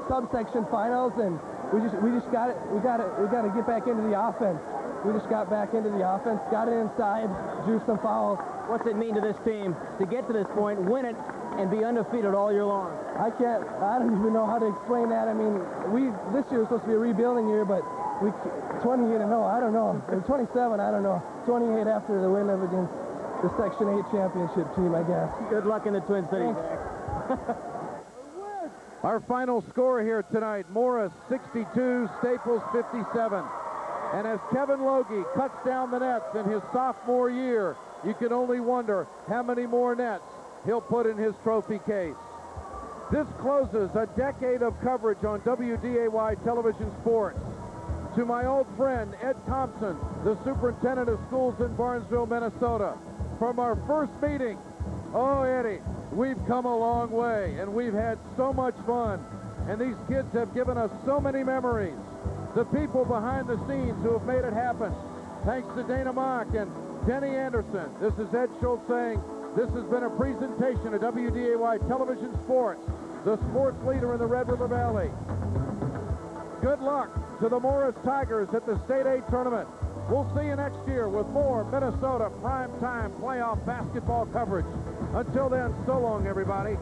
subsection finals, and we just got it. We got to get back into the offense. We just got back into the offense, got it inside, drew some fouls. What's it mean to this team to get to this point, win it, and be undefeated all year long? I don't even know how to explain that. I mean, this year was supposed to be a rebuilding year, but 28 and 0, I don't know. 27, I don't know. 28 after the win against the Section 8 championship team, I guess. Good luck in the Twin Cities. Our final score here tonight, Morris 62, Staples 57. And as Kevin Logie cuts down the nets in his sophomore year, you can only wonder how many more nets he'll put in his trophy case. This closes a decade of coverage on WDAY television sports. To my old friend, Ed Thompson, the superintendent of schools in Barnesville, Minnesota, from our first meeting, oh, Eddie, we've come a long way, and we've had so much fun, and these kids have given us so many memories. The people behind the scenes who have made it happen. Thanks to Dana Mock and Denny Anderson. This is Ed Schultz saying this has been a presentation of WDAY Television Sports, the sports leader in the Red River Valley. Good luck to the Morris Tigers at the State A tournament. We'll see you next year with more Minnesota primetime playoff basketball coverage. Until then, so long, everybody.